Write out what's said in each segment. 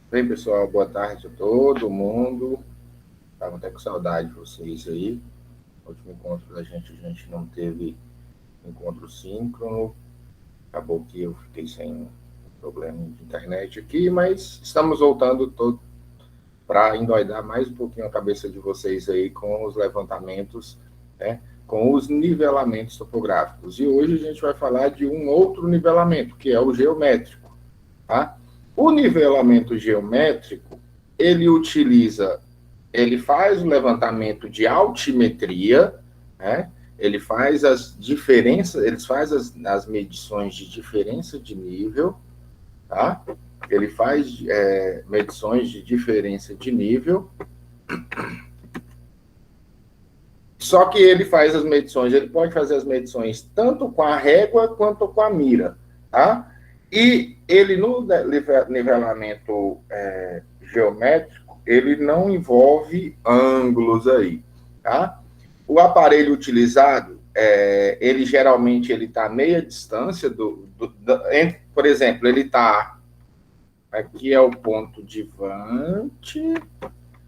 Bem, pessoal, boa tarde a todo mundo. Estava até com saudade de vocês aí. No último encontro da a gente não teve encontro síncrono. Acabou que eu fiquei sem problema de internet aqui, mas estamos voltando todo para endoidar mais um pouquinho a cabeça de vocês aí com os levantamentos, né? Com os nivelamentos topográficos. E hoje a gente vai falar de um outro nivelamento, que é o geométrico, tá? O nivelamento geométrico, ele utiliza, ele faz o levantamento de altimetria, né? Ele faz as diferenças, ele faz as medições de diferença de nível, tá? Ele faz medições de diferença de nível, só que ele faz as medições, ele pode fazer as medições tanto com a régua quanto com a mira, tá? E ele no nivelamento geométrico, ele não envolve ângulos aí, tá? O aparelho utilizado, ele geralmente ele está a meia distância por exemplo, ele está aqui é o ponto de Vante,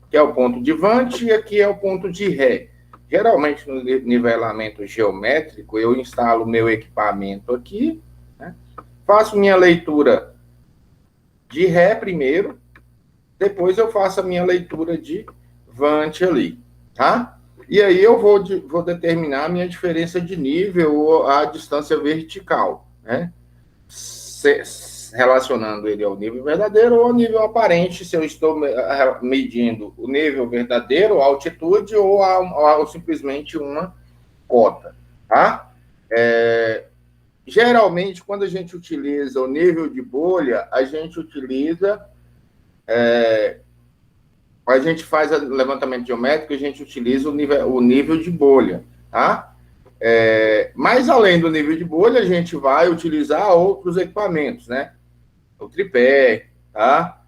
que é o ponto de Vante e aqui é o ponto de Ré. Geralmente, no nivelamento geométrico, eu instalo meu equipamento aqui, né? Faço minha leitura de Ré primeiro, depois eu faço a minha leitura de Vante ali, tá? E aí eu vou determinar a minha diferença de nível ou a distância vertical, né? Relacionando ele ao nível verdadeiro ou ao nível aparente, se eu estou medindo o nível verdadeiro, a altitude ou simplesmente uma cota, tá? Geralmente, quando a gente utiliza o nível de bolha, a gente utiliza, a gente faz o levantamento geométrico, a gente utiliza o nível de bolha, tá? Mas além do nível de bolha, a gente vai utilizar outros equipamentos, né? O tripé, tá?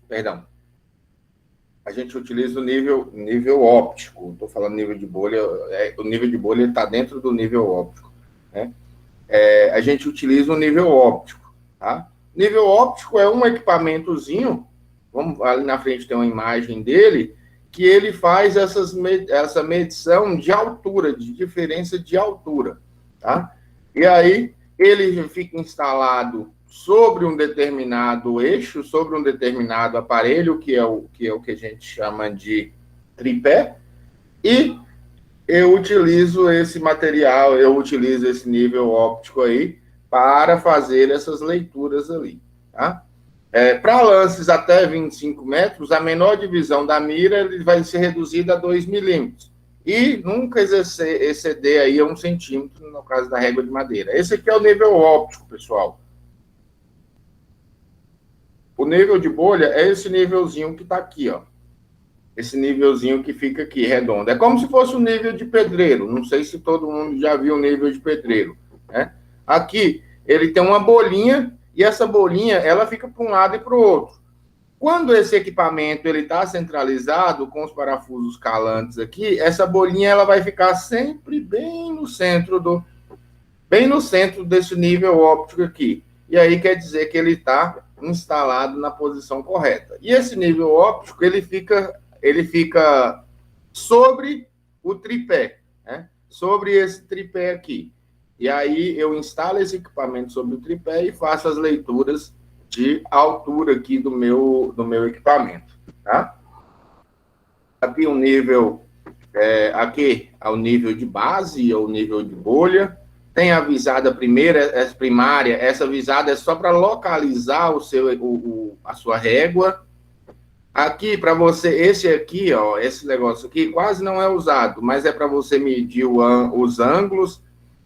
Perdão. A gente utiliza o nível óptico. Estou falando nível de bolha. O nível de bolha está dentro do nível óptico, né? A gente utiliza o nível óptico, tá? Nível óptico é um equipamentozinho. Ali na frente tem uma imagem dele que ele faz essa medição de altura, de diferença de altura, tá? E aí ele fica instalado sobre um determinado eixo, sobre um determinado aparelho, que é o que a gente chama de tripé, e eu utilizo esse material, eu utilizo esse nível óptico aí para fazer essas leituras ali, tá? Para lances até 25 metros, a menor divisão da mira ele vai ser reduzida a 2 milímetros. E nunca exceder aí a 1 centímetro, no caso da régua de madeira. Esse aqui é o nível óptico, pessoal. O nível de bolha é esse nívelzinho que está aqui, ó. Esse nívelzinho que fica aqui, redondo. É como se fosse um nível de pedreiro. Não sei se todo mundo já viu o nível de pedreiro, né? Aqui, ele tem uma bolinha, e essa bolinha, ela fica para um lado e para o outro. Quando esse equipamento ele está centralizado com os parafusos calantes aqui, essa bolinha ela vai ficar sempre bem no centro desse nível óptico aqui. E aí quer dizer que ele está instalado na posição correta. E esse nível óptico ele fica sobre o tripé, né? Sobre esse tripé aqui. E aí eu instalo esse equipamento sobre o tripé e faço as leituras de altura aqui do meu equipamento, tá? Aqui o nível, aqui é o nível de base, é o nível de bolha. Tem a visada primária, essa visada é só para localizar a sua régua. Aqui, para você, esse aqui, ó, esse negócio aqui, quase não é usado, mas é para você medir os ângulos.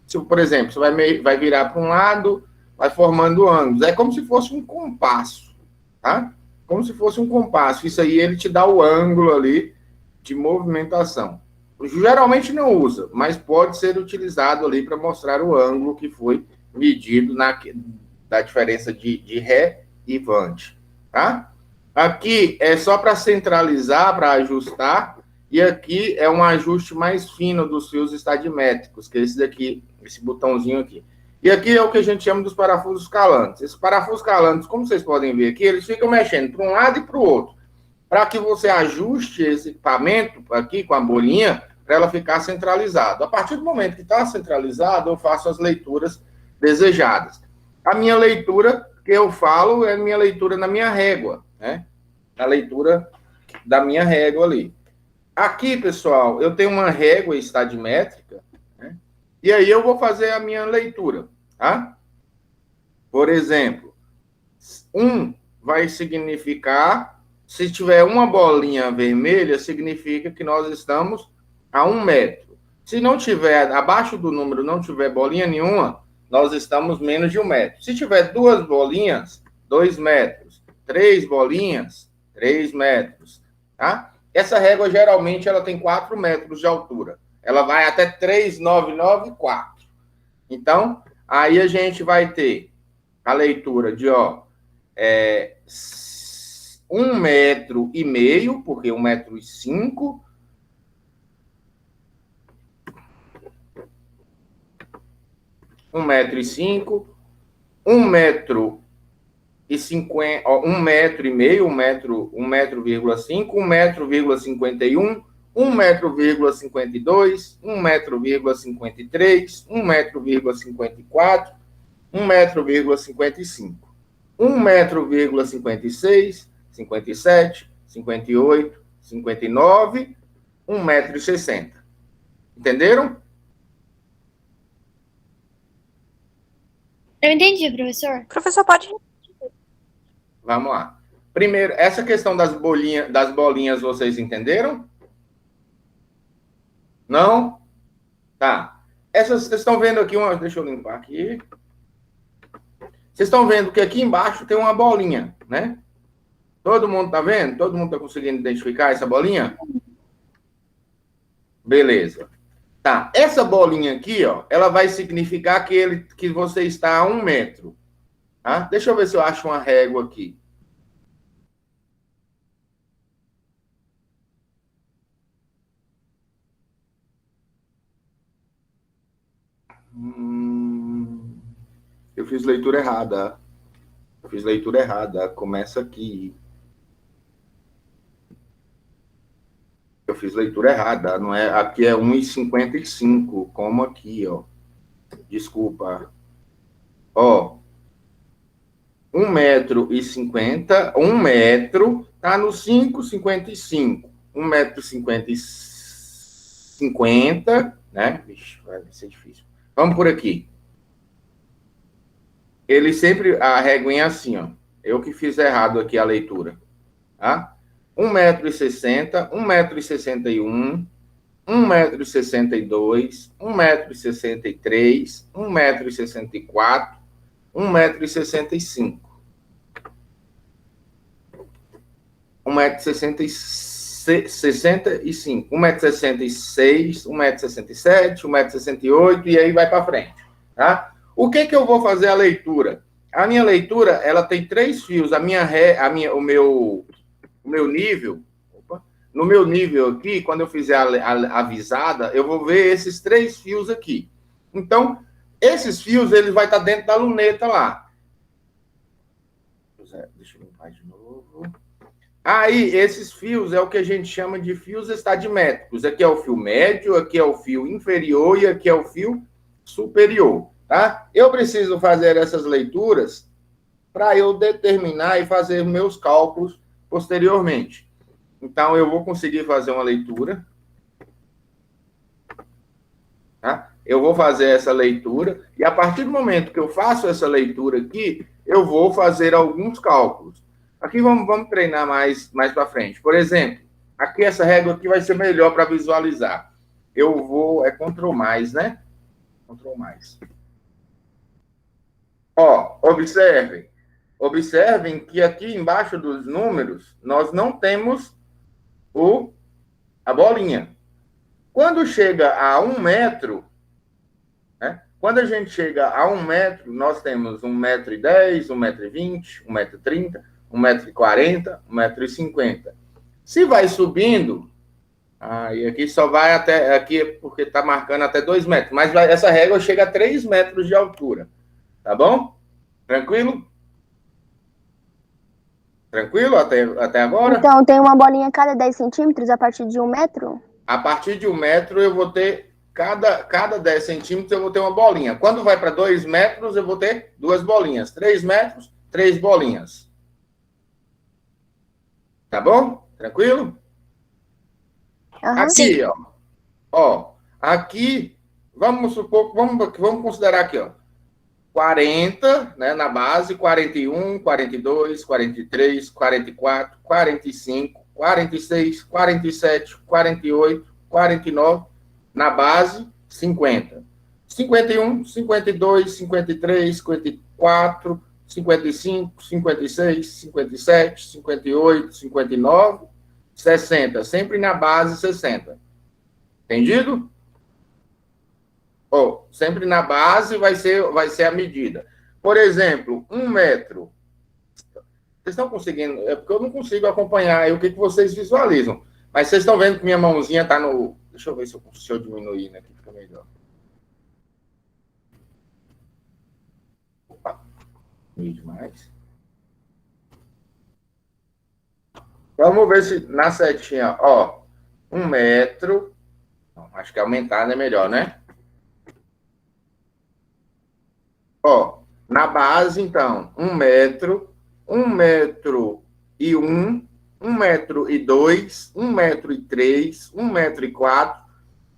Se, por exemplo, você vai virar para um lado, vai formando ângulos. É como se fosse um compasso, tá? Como se fosse um compasso. Isso aí, ele te dá o ângulo ali de movimentação. Geralmente não usa, mas pode ser utilizado ali para mostrar o ângulo que foi medido da diferença de Ré e Vante, tá? Aqui é só para centralizar, para ajustar, e aqui é um ajuste mais fino dos fios estadimétricos, que é esse daqui, esse botãozinho aqui. E aqui é o que a gente chama dos parafusos calantes. Esses parafusos calantes, como vocês podem ver aqui, eles ficam mexendo para um lado e para o outro, para que você ajuste esse equipamento aqui com a bolinha, para ela ficar centralizada. A partir do momento que está centralizado, eu faço as leituras desejadas. A minha leitura que eu falo é a minha leitura na minha régua, né? A leitura da minha régua ali. Aqui, pessoal, eu tenho uma régua estadimétrica, né? E aí eu vou fazer a minha leitura, tá? Por exemplo, 1 vai significar, se tiver uma bolinha vermelha, significa que nós estamos a 1 metro. Se não tiver, abaixo do número, não tiver bolinha nenhuma, nós estamos menos de 1 metro. Se tiver 2 bolinhas, 2 metros. 3 bolinhas, 3 metros, tá? Essa régua, geralmente, ela tem 4 metros de altura. Ela vai até 3,994. Então, aí a gente vai ter a leitura de, 1,5 metro, porque 1,5 metro. 1,5 metro, 1,50 metro, 1,5 metro, 1,5 metro, 1,51 metro, 1,52 metro, 1,53 metro, 1,54 metro, 1,55 metro, 1,56 metro, 57, 58, 59, 1,60 metro. Entenderam? Eu entendi, professor. Professor, pode... Vamos lá. Primeiro, essa questão das bolinhas, vocês entenderam? Não? Tá. Vocês estão vendo aqui deixa eu limpar aqui. Vocês estão vendo que aqui embaixo tem uma bolinha, né? Todo mundo está vendo? Todo mundo está conseguindo identificar essa bolinha? Beleza. Tá. Essa bolinha aqui, ela vai significar que você está a 1 metro. Tá? Deixa eu ver se eu acho uma régua aqui. Eu fiz leitura errada. Começa aqui. Eu fiz leitura errada. Não é, aqui é 1,55, como aqui, Desculpa. 1,50 m, 1 metro, tá no 5,55. 1,50 m, né? Vixe, vai ser difícil. Vamos por aqui. Ele sempre, a reguinha é assim, Eu que fiz errado aqui a leitura, tá? 1,60 m, 1,61 m, 1,62 m, 1,63 m, 1,64 m, 1,65 m. 1,65 m, 1,66 m, 1,67 m, 1,68 m, e aí vai para frente, tá? O que eu vou fazer a leitura? A minha leitura, ela tem 3 fios. O meu nível, no meu nível aqui, quando eu fizer a avisada, eu vou ver esses 3 fios aqui. Então, esses fios, ele vai estar dentro da luneta lá. Deixa eu limpar de novo. Aí, esses fios é o que a gente chama de fios estadimétricos. Aqui é o fio médio, aqui é o fio inferior e aqui é o fio superior, tá? Eu preciso fazer essas leituras para eu determinar e fazer meus cálculos posteriormente. Então, eu vou conseguir fazer uma leitura, tá? Eu vou fazer essa leitura, e a partir do momento que eu faço essa leitura aqui, eu vou fazer alguns cálculos. Aqui vamos treinar mais para frente. Por exemplo, aqui essa régua aqui vai ser melhor para visualizar. Eu vou, Ctrl+, né? Ctrl+. Observem que aqui embaixo dos números, nós não temos a bolinha. Quando chega a 1 metro, né? Quando a gente chega a 1 metro, nós temos 1,10 m, 1,20 m, 1,30 m, 1,40 m, 1,50 m. Se vai subindo, E aqui só vai até, aqui porque está marcando até 2 metros, mas essa régua chega a 3 metros de altura, tá bom? Tranquilo? Tranquilo até agora? Então, tem uma bolinha a cada 10 centímetros a partir de 1 metro? A partir de 1 metro eu vou ter, cada 10 centímetros eu vou ter uma bolinha. Quando vai para 2 metros, eu vou ter 2 bolinhas. 3 metros, 3 bolinhas. Tá bom? Tranquilo? Aqui, ó. Aqui, vamos supor, vamos considerar aqui, ó. 40, né, na base, 41, 42, 43, 44, 45, 46, 47, 48, 49, na base, 50. 51, 52, 53, 54, 55, 56, 57, 58, 59, 60. Sempre na base, 60. Entendido? Sempre na base vai ser a medida. Por exemplo, 1 metro. Vocês estão conseguindo? É porque eu não consigo acompanhar aí o que vocês visualizam. Mas vocês estão vendo que minha mãozinha está no... Deixa eu ver se eu diminuir, né? Que fica melhor. Opa, demais. Vamos ver se na setinha, ó. 1 metro. Acho que aumentar é melhor, né? Ó, na base, então, 1 metro, 1 metro e 1, 1 metro e 2, 1 metro e 3, 1 metro e 4,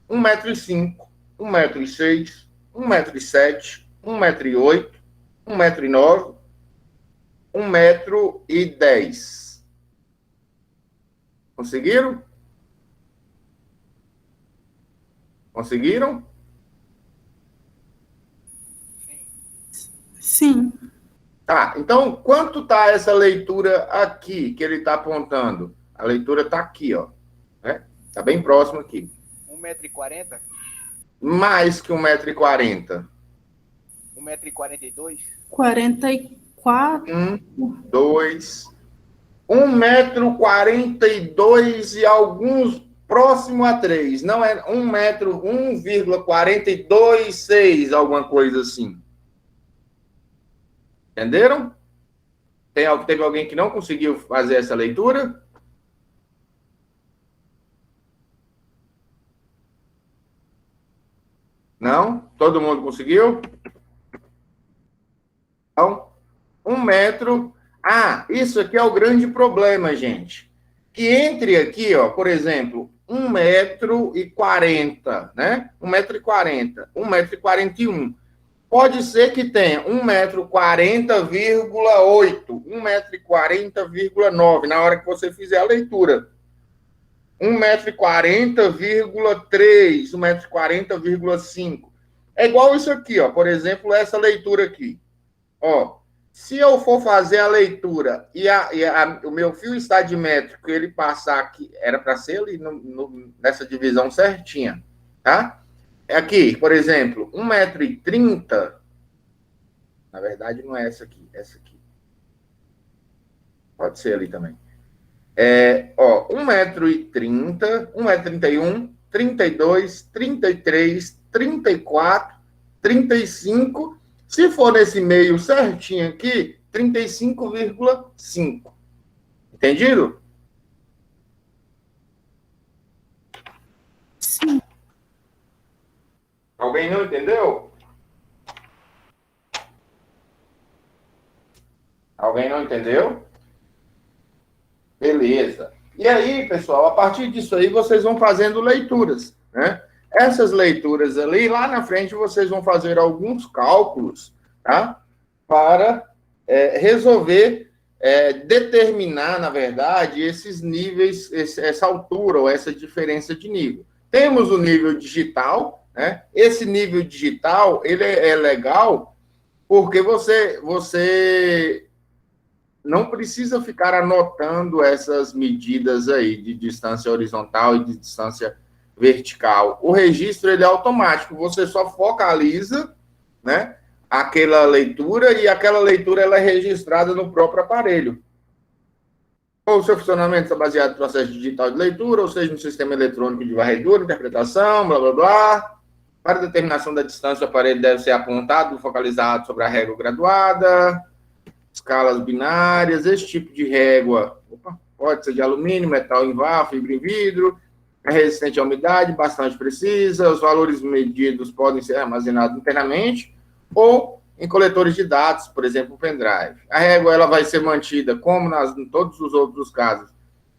1 metro e 5, 1 metro e 6, 1 metro e 7, 1 metro e 8, 1 metro e 9, 1 metro e 10. Conseguiram? Conseguiram? Sim. Tá, então, quanto está essa leitura aqui que ele está apontando? A leitura está aqui, ó. Né? Está bem próximo aqui. 1,40 m? Mais que 1,40 m. 1,42 m? 44. 1, 2. 1,42 m e alguns próximo a 3. Não é 1 metro, 1,426, alguma coisa assim. Entenderam? Teve alguém que não conseguiu fazer essa leitura? Não? Todo mundo conseguiu? Então, 1 metro. Isso aqui é o grande problema, gente. Que entre aqui, ó, por exemplo, 1,40 m, né? 1,40 m, 1,41 m. Pode ser que tenha 1,40m,8 m, 1,40m,9 m, na hora que você fizer a leitura. 1,40m,3 m, 1,40m,5 m. É igual isso aqui, ó. Por exemplo, essa leitura aqui. Ó, se eu for fazer a leitura e o meu fio estadimétrico, ele passar aqui, era para ser ali nessa divisão certinha, tá? Aqui, por exemplo, 1,30 m. Na verdade, não é essa aqui, essa aqui. Pode ser ali também. 1,30 m, 1,31 m, 32, 33, 34, 35. Se for nesse meio certinho aqui, 35,5. Entendido? Sim. Alguém não entendeu? Alguém não entendeu? Beleza. E aí, pessoal, a partir disso aí, vocês vão fazendo leituras, né? Essas leituras ali, lá na frente, vocês vão fazer alguns cálculos, tá? Para resolver, determinar, na verdade, esses níveis, essa altura ou essa diferença de nível. Temos o nível digital, né? Esse nível digital, ele é legal porque você não precisa ficar anotando essas medidas aí de distância horizontal e de distância vertical. O registro, ele é automático. Você só focaliza, né, aquela leitura e aquela leitura ela é registrada no próprio aparelho. Ou o seu funcionamento está baseado no processo digital de leitura, ou seja, no sistema eletrônico de varredura, interpretação, blá, blá, blá. Para determinação da distância, o aparelho deve ser apontado, focalizado sobre a régua graduada, escalas binárias, esse tipo de régua. Pode ser de alumínio, metal em vá, fibra em vidro, é resistente à umidade, bastante precisa, os valores medidos podem ser armazenados internamente ou em coletores de dados, por exemplo, o pendrive. A régua ela vai ser mantida, como em todos os outros casos,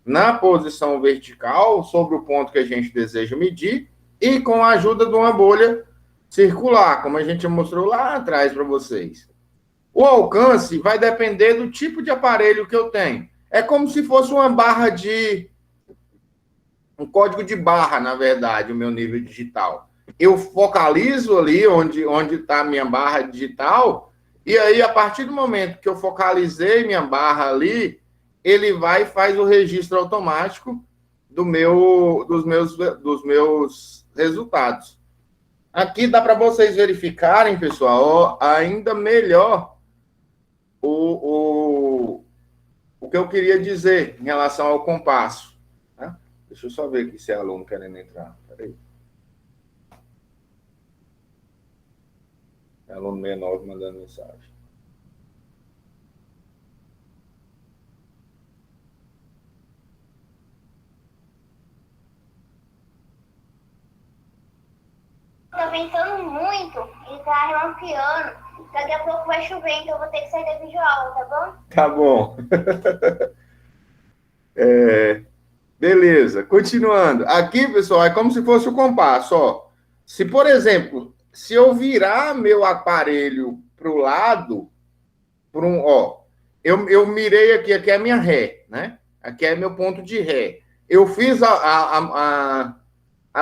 na posição vertical, sobre o ponto que a gente deseja medir, e com a ajuda de uma bolha circular, como a gente mostrou lá atrás para vocês. O alcance vai depender do tipo de aparelho que eu tenho. É como se fosse uma barra de... um código de barra, na verdade, o meu nível digital. Eu focalizo ali onde está a minha barra digital, e aí, a partir do momento que eu focalizei minha barra ali, ele vai e faz o registro automático dos meus resultados. Aqui dá para vocês verificarem, pessoal, ainda melhor o que eu queria dizer em relação ao compasso. Tá? Deixa eu só ver aqui se é aluno querendo entrar. Peraí. É aluno 69 mandando mensagem. Tá ventando muito e tá relampeando. Daqui a pouco vai chover, então eu vou ter que sair da videoaula, tá bom? Tá bom. Beleza. Continuando. Aqui, pessoal, é como se fosse o compasso. Ó. Se, por exemplo, se eu virar meu aparelho para o lado, eu mirei aqui é a minha ré, né? Aqui é meu ponto de ré. Eu fiz a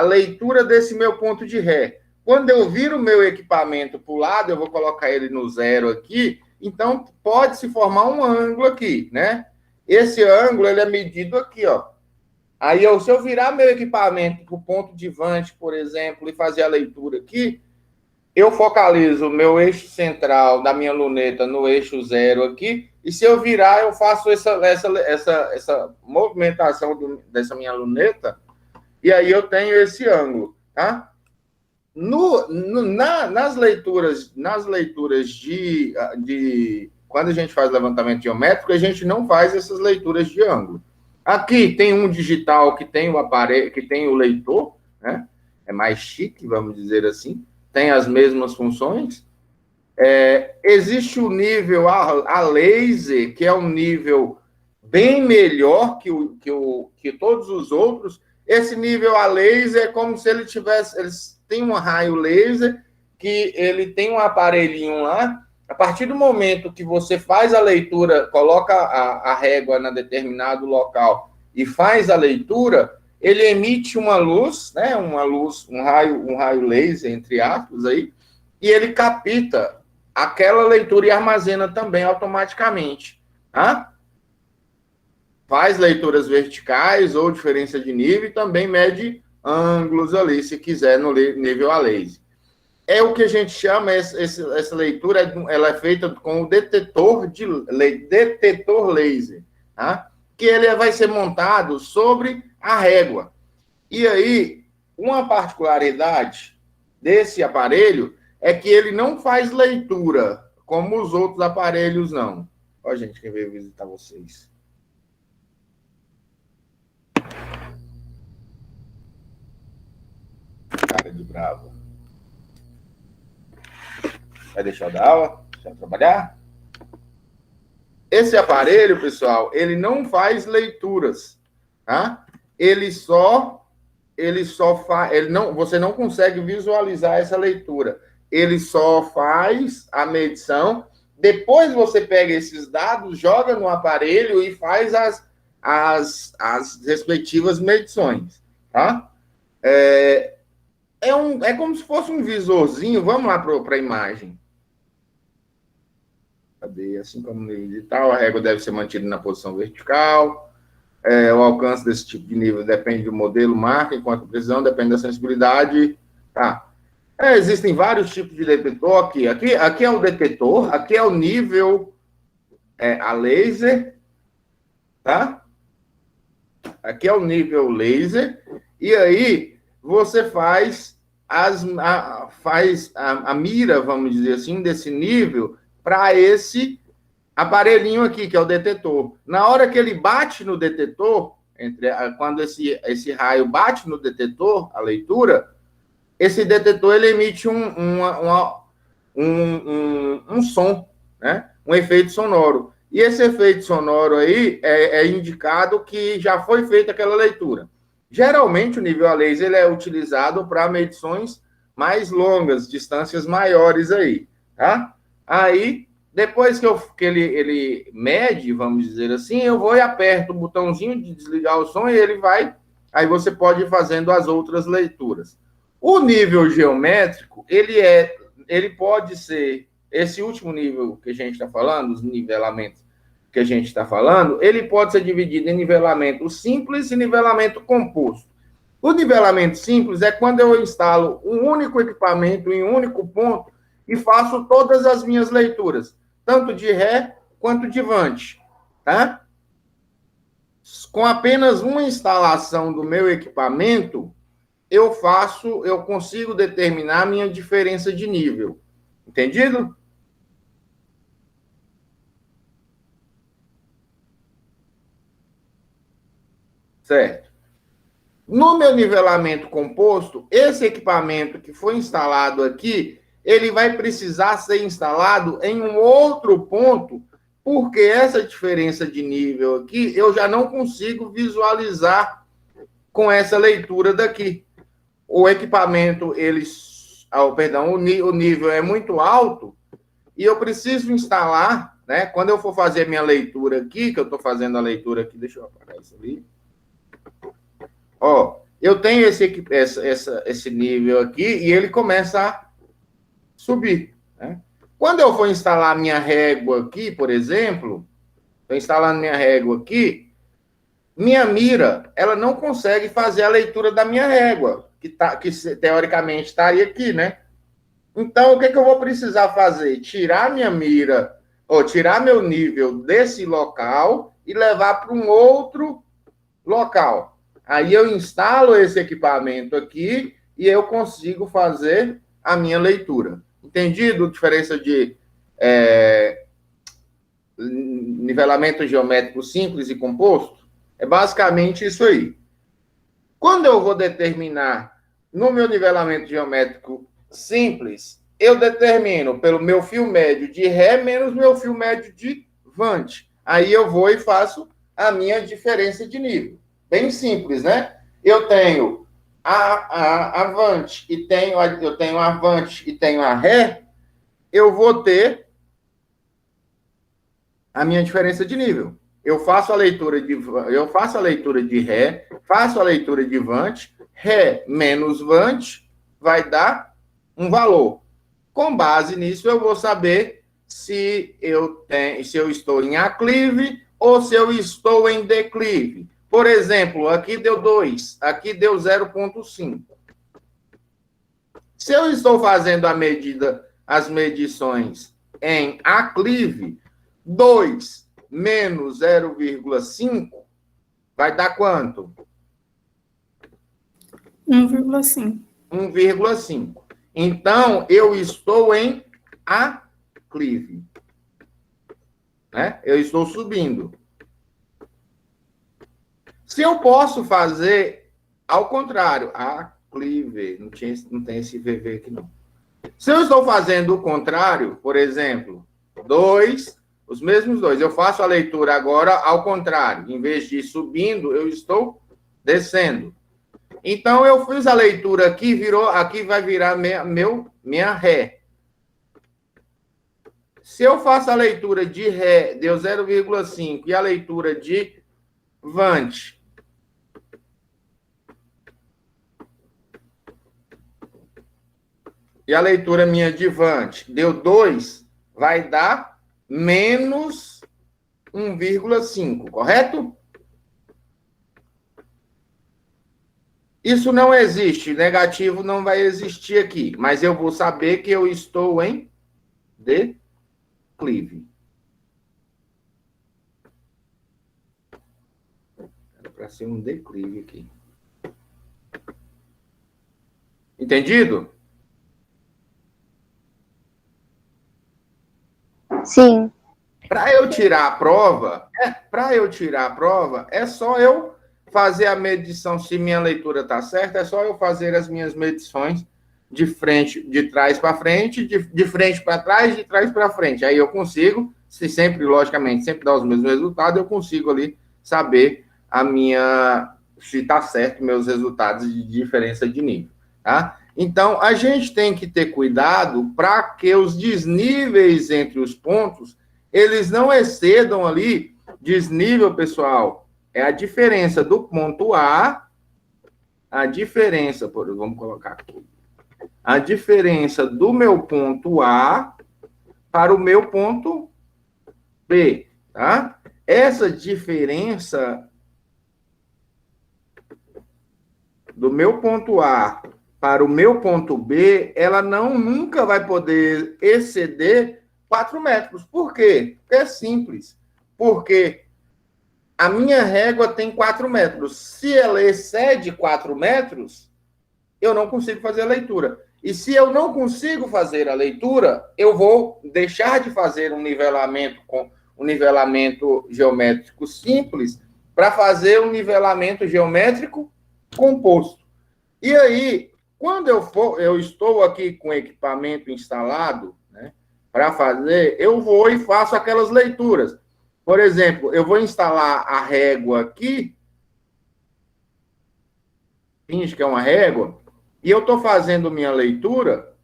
leitura desse meu ponto de ré. Quando eu viro o meu equipamento para o lado, eu vou colocar ele no 0 aqui, então pode se formar um ângulo aqui, né? Esse ângulo ele é medido aqui, ó. Aí, se eu virar meu equipamento para o ponto de vante, por exemplo, e fazer a leitura aqui, eu focalizo o meu eixo central da minha luneta no eixo 0 aqui, e se eu virar, eu faço essa movimentação dessa minha luneta, e aí eu tenho esse ângulo, tá? Nas leituras de quando a gente faz levantamento geométrico, a gente não faz essas leituras de ângulo. Aqui tem um digital que tem o aparelho, que tem o leitor, né? É mais chique, vamos dizer assim. Tem as mesmas funções. Existe o nível a laser, que é um nível bem melhor que todos os outros. Esse nível a laser é como se ele tivesse... Eles têm um raio laser, que ele tem um aparelhinho lá. A partir do momento que você faz a leitura, coloca a régua em determinado local e faz a leitura, ele emite uma luz, né? Um raio laser, entre aspas, aí, e ele capta aquela leitura e armazena também automaticamente. Tá? Faz leituras verticais ou diferença de nível e também mede ângulos ali, se quiser, no nível a laser. É o que a gente chama, essa leitura, ela é feita com o detetor laser, tá? Que ele vai ser montado sobre a régua. E aí, uma particularidade desse aparelho é que ele não faz leitura, como os outros aparelhos não. Ó, gente, quem veio visitar vocês. Cara de bravo. Vai deixar eu dar aula? Deixa eu trabalhar? Esse aparelho, pessoal, ele não faz leituras, tá? Você não consegue visualizar essa leitura. Ele só faz a medição. Depois você pega esses dados, joga no aparelho e faz as respectivas medições, tá? É como se fosse um visorzinho. Vamos lá para a imagem. Cadê? Assim como no nível digital, a régua deve ser mantida na posição vertical. O alcance desse tipo de nível depende do modelo, marca, enquanto a precisão depende da sensibilidade. Tá. Existem vários tipos de detetor aqui. Aqui é o detetor, aqui é o nível a laser, tá? Aqui é o nível laser, e aí você faz a mira, vamos dizer assim, desse nível para esse aparelhinho aqui, que é o detetor. Na hora que ele bate no detetor, quando esse raio bate no detetor, a leitura, esse detetor ele emite um som, né? Um efeito sonoro. E esse efeito sonoro aí é indicado que já foi feita aquela leitura. Geralmente, o nível a laser ele é utilizado para medições mais longas, distâncias maiores aí, tá? Aí, depois que ele mede, vamos dizer assim, eu vou e aperto o botãozinho de desligar o som e ele vai... Aí você pode ir fazendo as outras leituras. O nível geométrico, ele pode ser... Esse último nível que a gente está falando, os nivelamentos que a gente está falando, ele pode ser dividido em nivelamento simples e nivelamento composto. O nivelamento simples é quando eu instalo um único equipamento em um único ponto e faço todas as minhas leituras, tanto de ré quanto de vante, tá? Com apenas uma instalação do meu equipamento, eu consigo determinar a minha diferença de nível. Entendido? Certo. No meu nivelamento composto, esse equipamento que foi instalado aqui, ele vai precisar ser instalado em um outro ponto, porque essa diferença de nível aqui, eu já não consigo visualizar com essa leitura daqui. O equipamento, o nível é muito alto, e eu preciso instalar, né? Quando eu for fazer minha leitura aqui, que eu estou fazendo a leitura aqui, deixa eu apagar isso ali. Ó, eu tenho esse nível aqui e ele começa a subir, né? Quando eu for instalar minha régua aqui, por exemplo, estou instalando minha régua aqui, minha mira, ela não consegue fazer a leitura da minha régua, que teoricamente estaria aqui, né? Então, o que eu vou precisar fazer? Tirar minha mira, ou tirar meu nível desse local e levar para um outro local. Aí eu instalo esse equipamento aqui e eu consigo fazer a minha leitura. Entendido? Diferença de nivelamento geométrico simples e composto? É basicamente isso aí. Quando eu vou determinar no meu nivelamento geométrico simples, eu determino pelo meu fio médio de ré menos meu fio médio de vante. Aí eu vou e faço a minha diferença de nível. Bem simples, né? Eu tenho a vante e eu tenho a vante e tenho a ré, eu vou ter a minha diferença de nível. Eu faço a leitura de ré, faço a leitura de vante, ré menos vante vai dar um valor. Com base nisso, eu vou saber se eu estou em aclive ou se eu estou em declive. Por exemplo, aqui deu 2, aqui deu 0,5. Se eu estou fazendo as medições em aclive, 2 menos 0,5 vai dar quanto? 1,5. 1,5. Então, eu estou em aclive, né? Eu estou subindo. Se eu posso fazer ao contrário, aclive, não tem esse VV aqui não. Se eu estou fazendo o contrário, por exemplo, 2, os mesmos 2, eu faço a leitura agora ao contrário. Em vez de ir subindo, eu estou descendo. Então, eu fiz a leitura aqui, aqui vai virar minha ré. Se eu faço a leitura de ré, deu 0,5, e a leitura de vante, e a leitura minha de vante deu 2, vai dar menos 1,5, correto? Isso não existe, negativo não vai existir aqui, mas eu vou saber que eu estou em declive. para ser um declive aqui. Entendido? Sim. Para eu tirar a prova, é só eu fazer a medição, se minha leitura está certa, é só eu fazer as minhas medições de frente, de trás para frente, de frente para trás, de trás para frente. Aí eu consigo, se sempre, logicamente, sempre dá os mesmos resultados, eu consigo ali saber se está certo meus resultados de diferença de nível, tá? Então, a gente tem que ter cuidado para que os desníveis entre os pontos, eles não excedam ali, desnível, pessoal, é a diferença do ponto A, vamos colocar aqui, a diferença do meu ponto A para o meu ponto B, tá? Essa diferença do meu ponto A para o meu ponto B, ela nunca vai poder exceder 4 metros. Por quê? Porque é simples. Porque a minha régua tem 4 metros. Se ela excede 4 metros, eu não consigo fazer a leitura. E se eu não consigo fazer a leitura, eu vou deixar de fazer um nivelamento geométrico simples para fazer um nivelamento geométrico composto. E aí, quando eu estou aqui com o equipamento instalado, né, para fazer, eu vou e faço aquelas leituras. Por exemplo, eu vou instalar a régua aqui, finge que é uma régua, e eu estou fazendo minha leitura.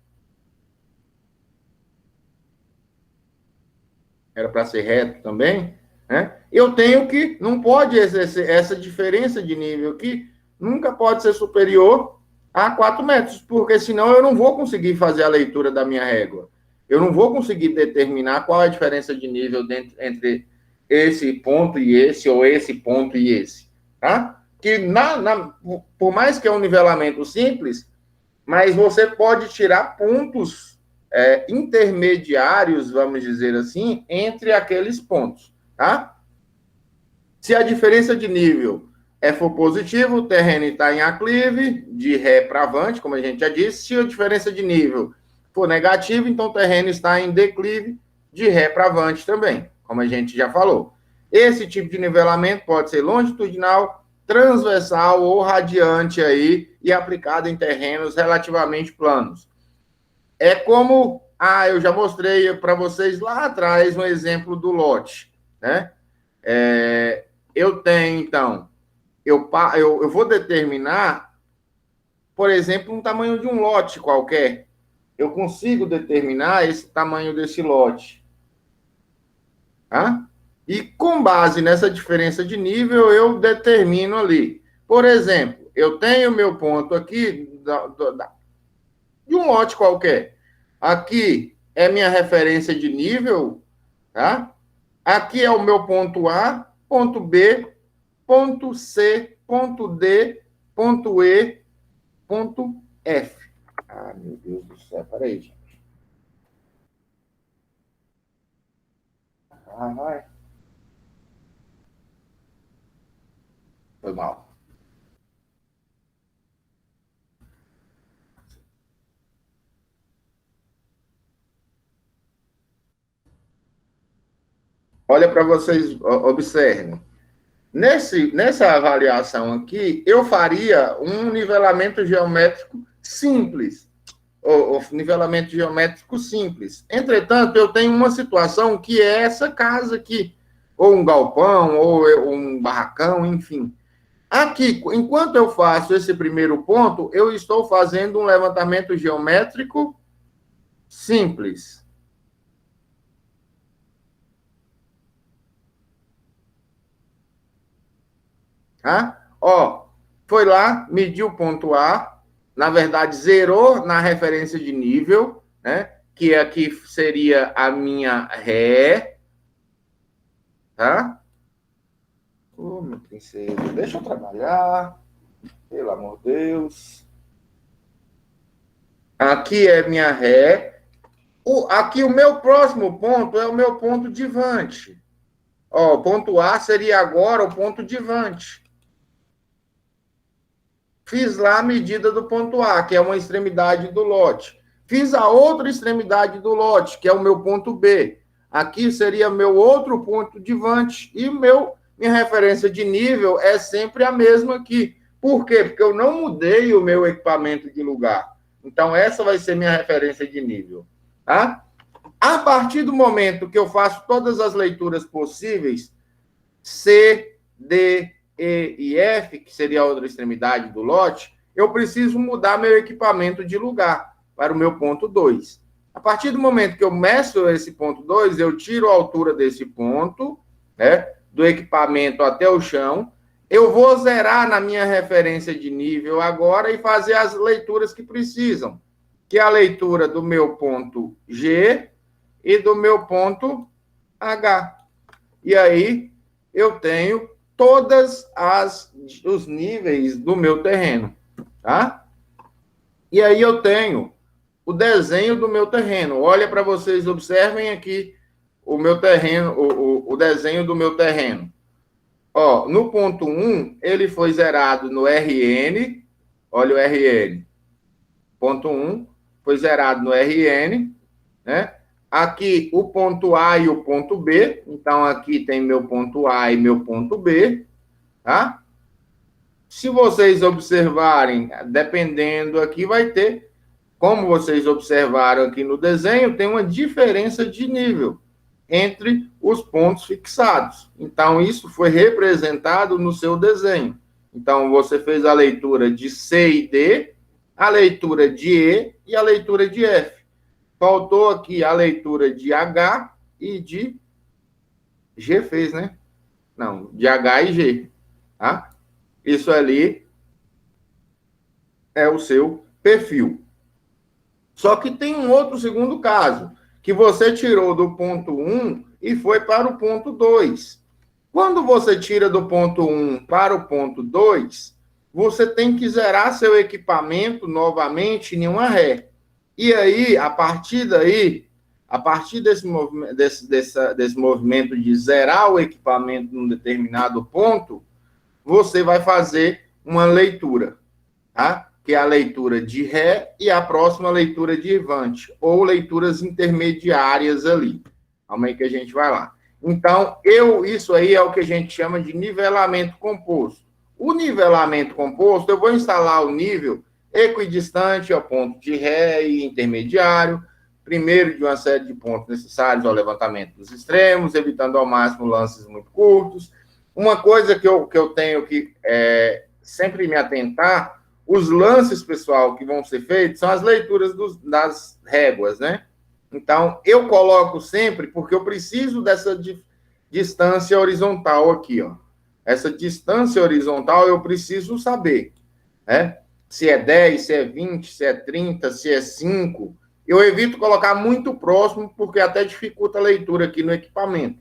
Era para ser reto também, né? Eu tenho que, não pode exercer essa diferença de nível aqui, nunca pode ser superior a 4 metros, porque senão eu não vou conseguir fazer a leitura da minha régua. Eu não vou conseguir determinar qual é a diferença de nível entre esse ponto e esse, ou esse ponto e esse, tá? Que por mais que é um nivelamento simples, mas você pode tirar pontos intermediários, vamos dizer assim, entre aqueles pontos, tá? Se a diferença de nível for positivo, o terreno está em aclive, de ré para avante, como a gente já disse. Se a diferença de nível for negativa, então o terreno está em declive, de ré para avante também, como a gente já falou. Esse tipo de nivelamento pode ser longitudinal, transversal ou radiante aí, e aplicado em terrenos relativamente planos. É como, eu já mostrei para vocês lá atrás um exemplo do lote, né? Eu tenho, então, eu vou determinar, por exemplo, um tamanho de um lote qualquer. Eu consigo determinar esse tamanho desse lote. Tá? E com base nessa diferença de nível, eu determino ali. Por exemplo, eu tenho meu ponto aqui de um lote qualquer. Aqui é minha referência de nível, tá? Aqui é o meu ponto A, ponto B, ponto C, ponto D, ponto E, ponto F. Meu Deus do céu, peraí, gente. Vai. Foi mal. Olha para vocês, observem. Nessa avaliação aqui, eu faria um nivelamento geométrico simples, ou nivelamento geométrico simples. Entretanto, eu tenho uma situação que é essa casa aqui, ou um galpão, ou um barracão, enfim. Aqui, enquanto eu faço esse primeiro ponto, eu estou fazendo um levantamento geométrico simples. Tá? Foi lá, mediu o ponto A, na verdade, zerou na referência de nível, né? Que aqui seria a minha ré, tá? Meu princesa, deixa eu trabalhar, pelo amor de Deus. Aqui é minha ré. Aqui o meu próximo ponto é o meu ponto divante. O ponto A seria agora o ponto divante. Fiz lá a medida do ponto A, que é uma extremidade do lote. Fiz a outra extremidade do lote, que é o meu ponto B. Aqui seria meu outro ponto de vante. E minha referência de nível é sempre a mesma aqui. Por quê? Porque eu não mudei o meu equipamento de lugar. Então, essa vai ser minha referência de nível. Tá? A partir do momento que eu faço todas as leituras possíveis, C, D, E e F, que seria a outra extremidade do lote, eu preciso mudar meu equipamento de lugar para o meu ponto 2. A partir do momento que eu meço esse ponto 2, eu tiro a altura desse ponto, né, do equipamento até o chão, eu vou zerar na minha referência de nível agora e fazer as leituras que precisam, que é a leitura do meu ponto G e do meu ponto H. E aí eu tenho todos os níveis do meu terreno, tá? E aí eu tenho o desenho do meu terreno. Olha para vocês, observem aqui o meu terreno, o desenho do meu terreno. Ó, no ponto 1, ele foi zerado no RN. Olha o RN. Ponto 1 foi zerado no RN, né? Aqui o ponto A e o ponto B. Então, aqui tem meu ponto A e meu ponto B, tá? Se vocês observarem, dependendo aqui, vai ter, como vocês observaram aqui no desenho, tem uma diferença de nível entre os pontos fixados. Então, isso foi representado no seu desenho. Então, você fez a leitura de C e D, a leitura de E e a leitura de F. Faltou aqui a leitura de H e de G fez, né? Não, de H e G, tá? Isso ali é o seu perfil. Só que tem um outro segundo caso, que você tirou do ponto 1 e foi para o ponto 2. Quando você tira do ponto 1 para o ponto 2, você tem que zerar seu equipamento novamente em uma ré. E aí, a partir daí, a partir desse movimento de zerar o equipamento num determinado ponto, você vai fazer uma leitura, tá? Que é a leitura de ré e a próxima leitura de vante, ou leituras intermediárias ali. Calma aí que a gente vai lá. Então, isso aí é o que a gente chama de nivelamento composto. O nivelamento composto, eu vou instalar o nível equidistante ao ponto de ré e intermediário, primeiro de uma série de pontos necessários ao levantamento dos extremos, evitando ao máximo lances muito curtos. Uma coisa que eu tenho que sempre me atentar, os lances, pessoal, que vão ser feitos são as leituras das réguas, né? Então, eu coloco sempre, porque eu preciso dessa distância horizontal aqui, ó. Essa distância horizontal eu preciso saber, né? Se é 10, se é 20, se é 30, se é 5. Eu evito colocar muito próximo, porque até dificulta a leitura aqui no equipamento.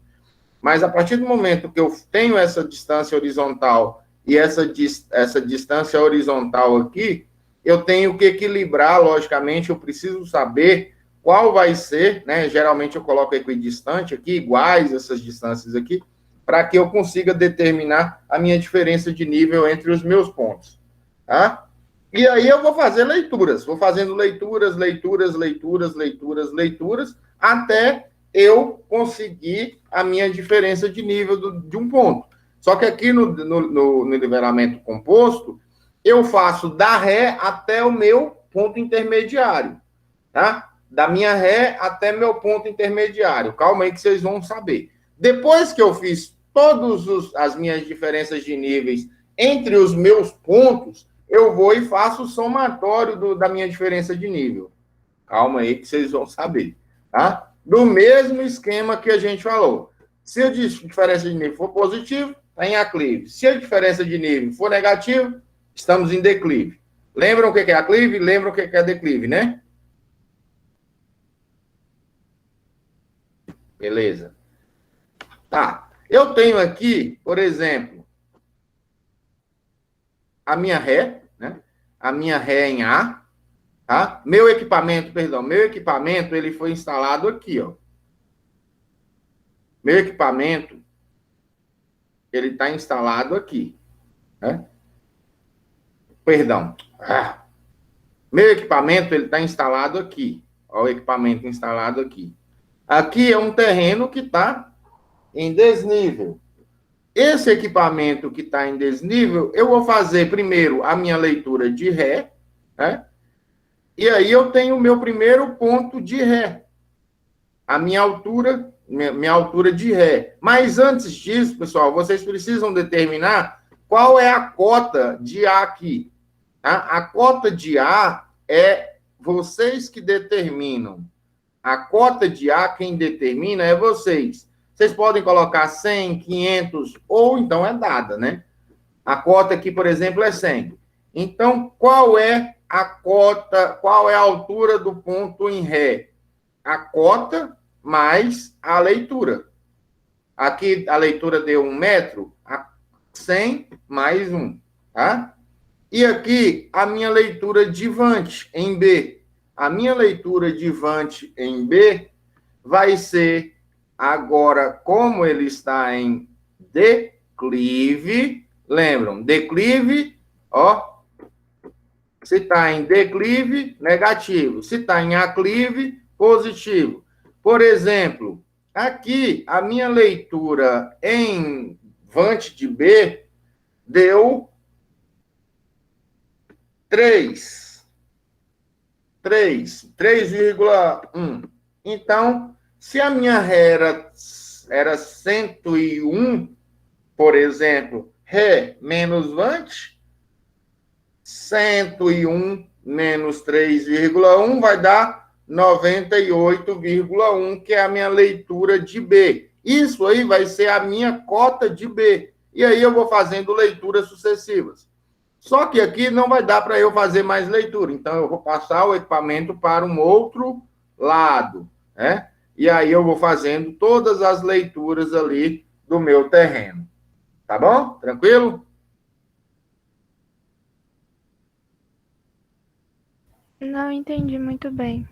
Mas a partir do momento que eu tenho essa distância horizontal e essa distância horizontal aqui, eu tenho que equilibrar, logicamente, eu preciso saber qual vai ser, né? Geralmente eu coloco equidistante aqui, iguais essas distâncias aqui, para que eu consiga determinar a minha diferença de nível entre os meus pontos, tá? E aí eu vou fazer leituras, vou fazendo leituras, até eu conseguir a minha diferença de nível de um ponto. Só que aqui no nivelamento composto, eu faço da ré até o meu ponto intermediário, tá? Da minha ré até meu ponto intermediário. Calma aí que vocês vão saber. Depois que eu fiz todas as minhas diferenças de níveis entre os meus pontos, eu vou e faço o somatório da minha diferença de nível. Calma aí que vocês vão saber, tá? Do mesmo esquema que a gente falou. Se a diferença de nível for positivo, está em aclive. Se a diferença de nível for negativa, estamos em declive. Lembram o que é aclive? Lembram o que é declive, né? Beleza. Tá. Eu tenho aqui, por exemplo, a minha ré, né? A minha ré em A, tá? Meu equipamento, ele foi instalado aqui, ó. Meu equipamento, ele está instalado aqui, né? Perdão. Meu equipamento, ele está instalado aqui. Olha o equipamento instalado aqui. Aqui é um terreno que está em desnível. Esse equipamento que está em desnível, eu vou fazer primeiro a minha leitura de ré, né? E aí eu tenho o meu primeiro ponto de ré. A minha altura de ré. Mas antes disso, pessoal, vocês precisam determinar qual é a cota de A aqui. Tá? A cota de A é vocês que determinam. A cota de A, quem determina é vocês. Vocês podem colocar 100, 500, ou então é dada, né? A cota aqui, por exemplo, é 100. Então, qual é a cota, qual é a altura do ponto em ré? A cota mais a leitura. Aqui a leitura deu 1 metro, 100 mais 1, tá? E aqui a minha leitura de vante em B. A minha leitura de vante em B vai ser, agora, como ele está em declive, lembram? Declive, ó. Se está em declive, negativo. Se está em aclive, positivo. Por exemplo, aqui, a minha leitura em vante de B deu 3,1. Então, se a minha ré era 101, por exemplo, ré menos vante, 101 menos 3,1 vai dar 98,1, que é a minha leitura de B. Isso aí vai ser a minha cota de B. E aí eu vou fazendo leituras sucessivas. Só que aqui não vai dar para eu fazer mais leitura. Então, eu vou passar o equipamento para um outro lado, né? E aí eu vou fazendo todas as leituras ali do meu terreno. Tá bom? Tranquilo? Não entendi muito bem.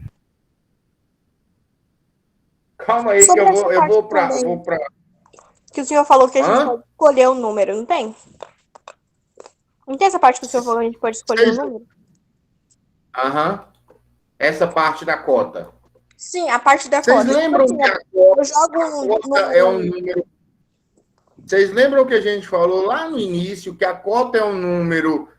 Calma aí que eu vou para... Que o senhor falou que a gente Hã? pode escolher o número, não tem? Não tem essa parte que o senhor falou que a gente pode escolher o número? Aham. Essa parte da cota. Sim, a parte da Vocês cota. lembram Tipo que assim, a cota, eu jogo é um número... Vocês lembram que a gente falou lá no início que a cota é um número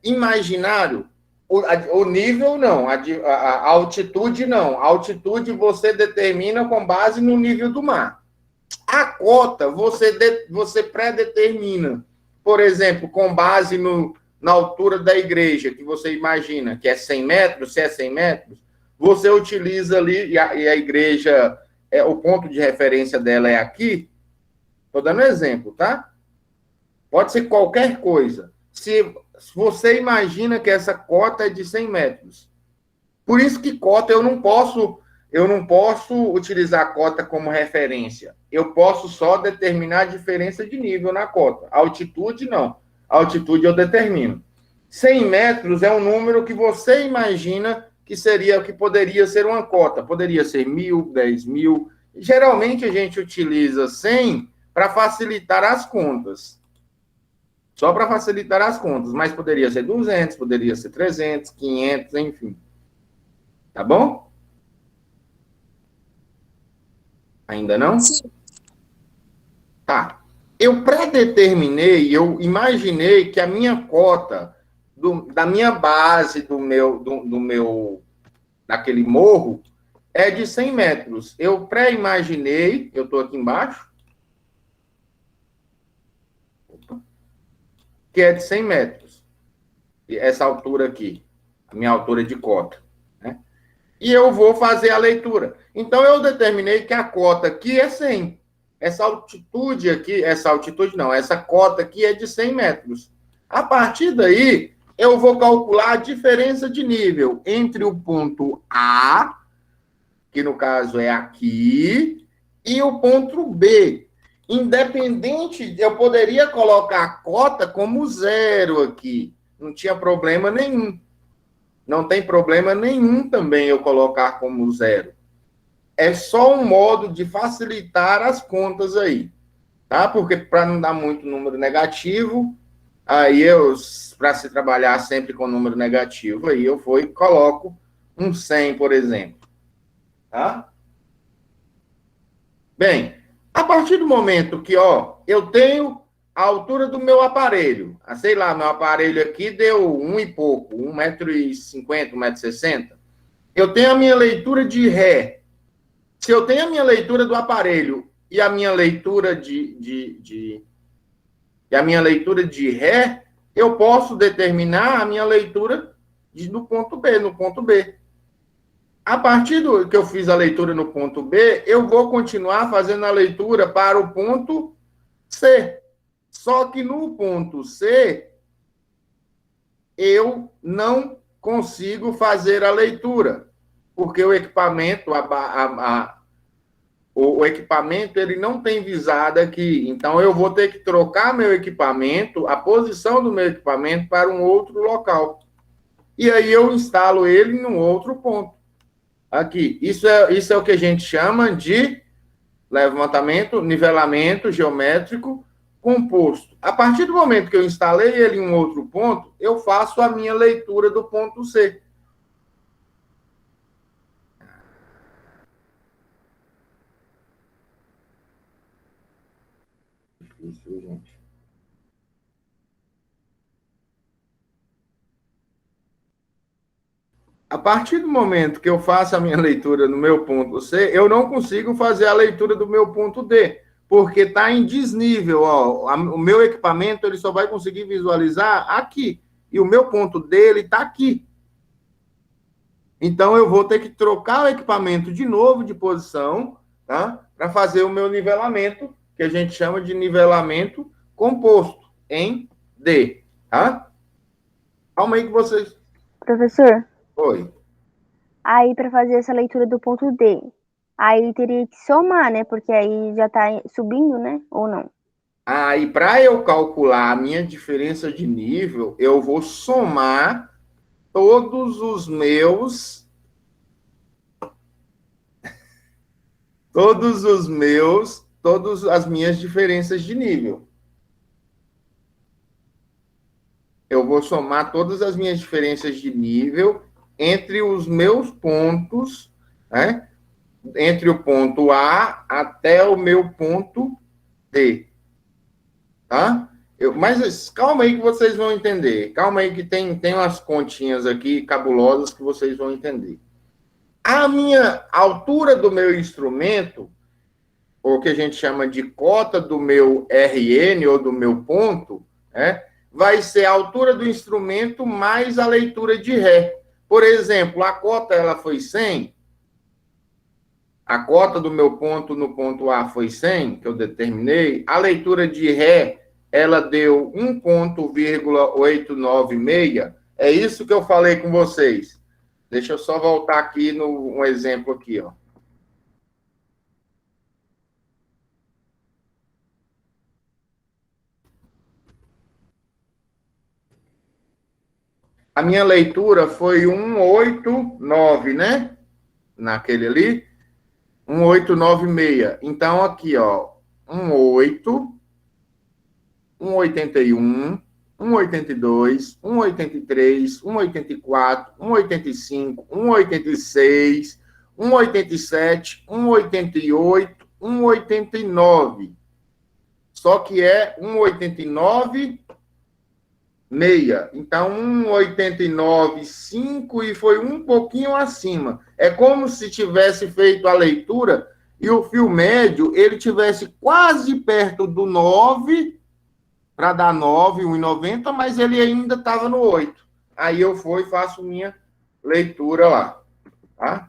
imaginário? O nível não, a altitude não. A altitude você determina com base no nível do mar. A cota você pré-determina. Por exemplo, com base na altura da igreja, que você imagina que é 100 metros, se é 100 metros, você utiliza ali, e a igreja, o ponto de referência dela é aqui. Estou dando exemplo, tá? Pode ser qualquer coisa. Se você imagina que essa cota é de 100 metros. Por isso que cota eu não posso utilizar a cota como referência. Eu posso só determinar a diferença de nível na cota. A altitude, não. A altitude eu determino. 100 metros é um número que você imagina que poderia ser uma cota. Poderia ser 1.000, 10.000. Geralmente a gente utiliza 100 para facilitar as contas. Só para facilitar as contas. Mas poderia ser 200, poderia ser 300, 500, enfim. Tá bom? Ainda não? Sim. Tá. Eu pré-determinei, eu imaginei que a minha cota da minha base, daquele morro, é de 100 metros. Eu pré-imaginei, eu estou aqui embaixo, que é de 100 metros. Essa altura aqui, a minha altura de cota. Né? E eu vou fazer a leitura. Então, eu determinei que a cota aqui é 100. Essa cota aqui é de 100 metros. A partir daí, eu vou calcular a diferença de nível entre o ponto A, que no caso é aqui, e o ponto B. Independente, eu poderia colocar a cota como 0 aqui. Não tinha problema nenhum. Não tem problema nenhum também eu colocar como 0. É só um modo de facilitar as contas aí. Tá? Porque para não dar muito número negativo, Aí para se trabalhar sempre com número negativo, aí eu vou e coloco um 100, por exemplo. Tá? Bem, a partir do momento que, eu tenho a altura do meu aparelho, sei lá, meu aparelho aqui deu 1 e pouco, 1,50 m, 1,60 m. Eu tenho a minha leitura de Ré. Se eu tenho a minha leitura do aparelho e a minha leitura de Ré, eu posso determinar a minha leitura do ponto B, no ponto B. A partir do que eu fiz a leitura no ponto B, eu vou continuar fazendo a leitura para o ponto C. Só que no ponto C, eu não consigo fazer a leitura, porque o equipamento, o equipamento, ele não tem visada aqui. Então, eu vou ter que trocar meu equipamento, a posição do meu equipamento para um outro local. E aí eu instalo ele em um outro ponto. Aqui, isso é o que a gente chama de levantamento, nivelamento geométrico composto. A partir do momento que eu instalei ele em um outro ponto, eu faço a minha leitura do ponto C. Difícil, gente. A partir do momento que eu faço a minha leitura no meu ponto C, eu não consigo fazer a leitura do meu ponto D, porque está em desnível. O meu equipamento ele só vai conseguir visualizar aqui, e o meu ponto D está aqui. Então, eu vou ter que trocar o equipamento de novo de posição, tá? Para fazer o meu nivelamento, que a gente chama de nivelamento composto, em D. Tá? Calma aí que vocês... Professor, Oi. aí para fazer essa leitura do ponto D, aí teria que somar, né? Porque aí já tá subindo, né? Ou não? Aí, para eu calcular a minha diferença de nível, eu vou somar todas as minhas diferenças de nível. Eu vou somar todas as minhas diferenças de nível entre os meus pontos, né? Entre o ponto A até o meu ponto D. Tá? Mas calma aí que vocês vão entender. Calma aí que tem umas continhas aqui cabulosas que vocês vão entender. A minha altura do meu instrumento, ou que a gente chama de cota do meu RN, ou do meu ponto, né, vai ser a altura do instrumento mais a leitura de Ré. Por exemplo, a cota ela foi 100, a cota do meu ponto no ponto A foi 100, que eu determinei, a leitura de Ré, ela deu 1,896, é isso que eu falei com vocês. Deixa eu só voltar aqui um exemplo aqui, ó. A minha leitura foi 189, né? Naquele ali. 1896. Então, aqui, ó. 18, 181, 182, 183, 184, 185, 186, 187, 188, 189. Só que é 189 meia. Então, 1,89,5 e foi um pouquinho acima. É como se tivesse feito a leitura e o fio médio, ele tivesse quase perto do 9, para dar 9, 1,90, mas ele ainda estava no 8. Aí eu vou e faço minha leitura lá. Tá?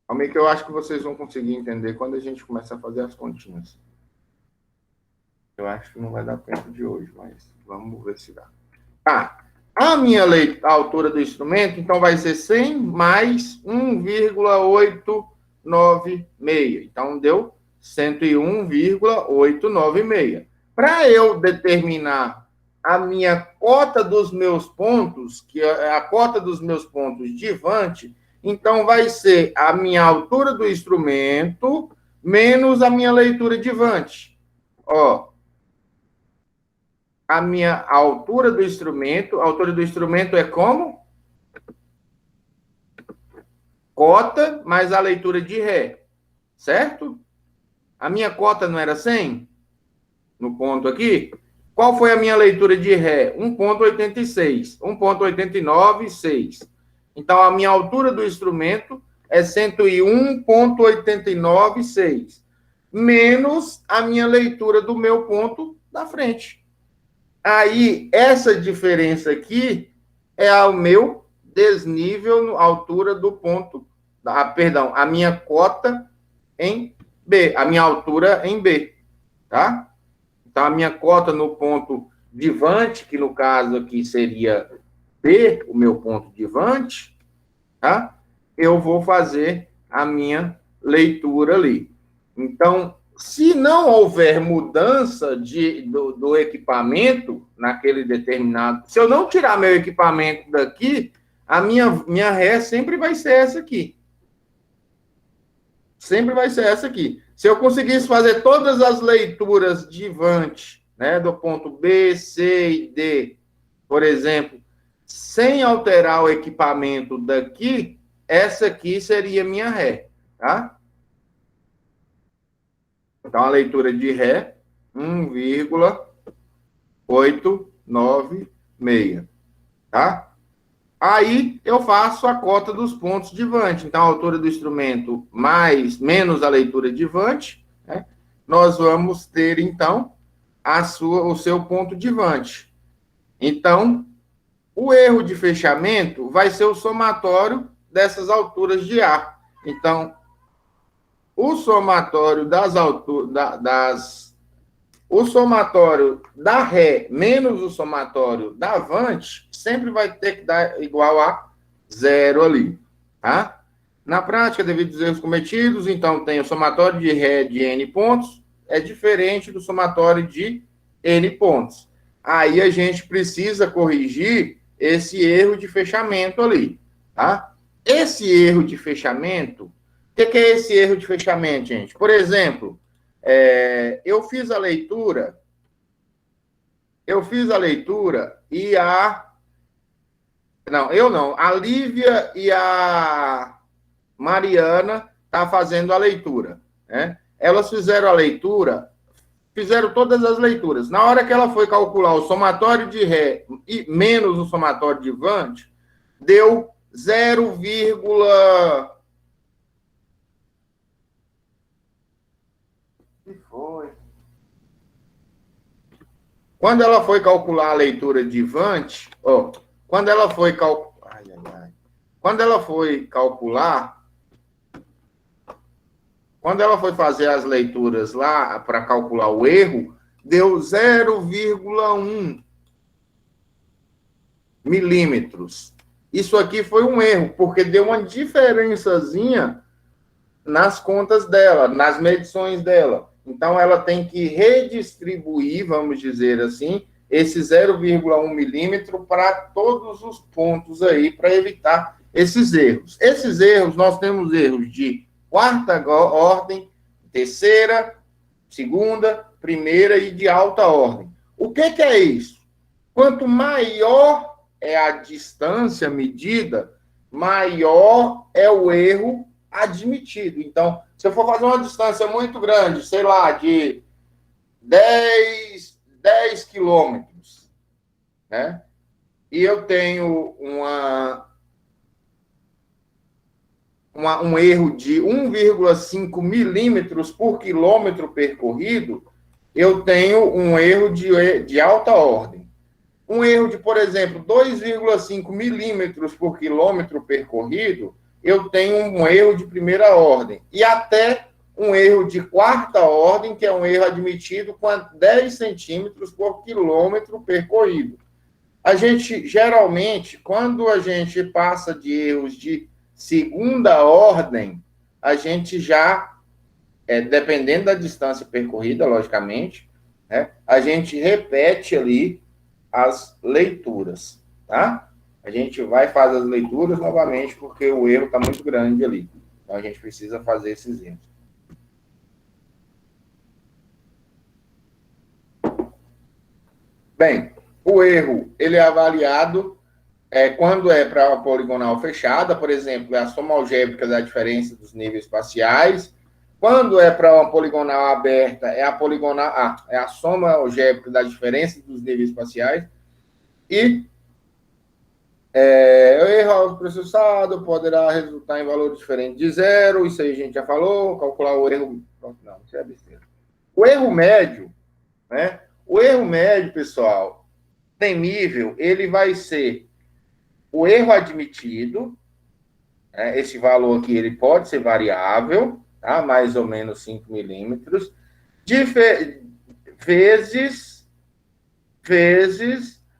Calma aí que eu acho que vocês vão conseguir entender quando a gente começar a fazer as continhas. Eu acho que não vai dar tempo de hoje, mas vamos ver se dá. Tá. A minha altura do instrumento, então, vai ser 100 mais 1,896. Então, deu 101,896. Para eu determinar a minha cota dos meus pontos, que é a cota dos meus pontos de Vant, então vai ser a minha altura do instrumento menos a minha leitura de Vant. Ó, a minha altura do instrumento, a altura do instrumento é como? Cota mais a leitura de Ré, certo? A minha cota não era 100? No ponto aqui? Qual foi a minha leitura de Ré? 1,86. 1,89,6. Então, a minha altura do instrumento é 101,89,6. Menos a minha leitura do meu ponto da frente. Aí, essa diferença aqui é o meu desnível, altura do ponto, perdão, a minha cota em B, a minha altura em B, tá? Então, a minha cota no ponto de Vant, que no caso aqui seria B, o meu ponto de Vant, tá? Eu vou fazer a minha leitura ali. Então, se não houver mudança do equipamento naquele determinado... Se eu não tirar meu equipamento daqui, a minha ré sempre vai ser essa aqui. Sempre vai ser essa aqui. Se eu conseguisse fazer todas as leituras de Vant, né, do ponto B, C e D, por exemplo, sem alterar o equipamento daqui, essa aqui seria minha ré, tá? Então, a leitura de Ré, 1,896, tá? Aí, eu faço a cota dos pontos de Vant. Então, a altura do instrumento menos a leitura de Vant, né? Nós vamos ter, então, o seu ponto de Vant. Então, o erro de fechamento vai ser o somatório dessas alturas de A. Então, o somatório das alturas, o somatório da Ré menos o somatório da Vant sempre vai ter que dar igual a 0 ali, tá? Na prática, devido aos erros cometidos, então tem o somatório de Ré de N pontos, é diferente do somatório de N pontos. Aí a gente precisa corrigir esse erro de fechamento ali, tá? Esse erro de fechamento, o que é esse erro de fechamento, gente? Por exemplo, eu fiz a leitura e a Lívia e a Mariana tá fazendo a leitura, né? Elas fizeram a leitura, fizeram todas as leituras. Na hora que ela foi calcular o somatório de Ré e menos o somatório de Vant, deu 0, que foi? Quando ela foi calcular a leitura de Vant, quando ela foi fazer as leituras lá para calcular o erro, deu 0,1 milímetros. Isso aqui foi um erro, porque deu uma diferençazinha nas contas dela, nas medições dela. Então, ela tem que redistribuir, vamos dizer assim, esse 0,1 milímetro para todos os pontos aí, para evitar esses erros. Esses erros, nós temos erros de quarta ordem, terceira, segunda, primeira e de alta ordem. O que é isso? Quanto maior é a distância medida, maior é o erro admitido. Então, se eu for fazer uma distância muito grande, sei lá, de 10 quilômetros, né? E eu tenho um erro de 1,5 milímetros por quilômetro percorrido, eu tenho um erro de alta ordem. Um erro de, por exemplo, 2,5 milímetros por quilômetro percorrido, eu tenho um erro de primeira ordem. E até um erro de quarta ordem, que é um erro admitido com 10 centímetros por quilômetro percorrido. A gente, geralmente, quando a gente passa de erros de segunda ordem, a gente já, dependendo da distância percorrida, logicamente, né, a gente repete ali as leituras, tá? A gente vai fazer as leituras novamente, porque o erro está muito grande ali. Então, a gente precisa fazer esses erros. Bem, o erro, ele é avaliado quando é para uma poligonal fechada, por exemplo, é a soma algébrica da diferença dos níveis espaciais. Quando é para uma poligonal aberta, é a soma algébrica da diferença dos níveis espaciais. E o erro autoprocessado poderá resultar em valores diferentes de zero, isso aí a gente já falou, calcular o erro... Não, isso é besteira. O erro médio, né? O erro médio, pessoal, tem nível, ele vai ser o erro admitido, né? Esse valor aqui, ele pode ser variável, tá? Mais ou menos 5 milímetros, vezes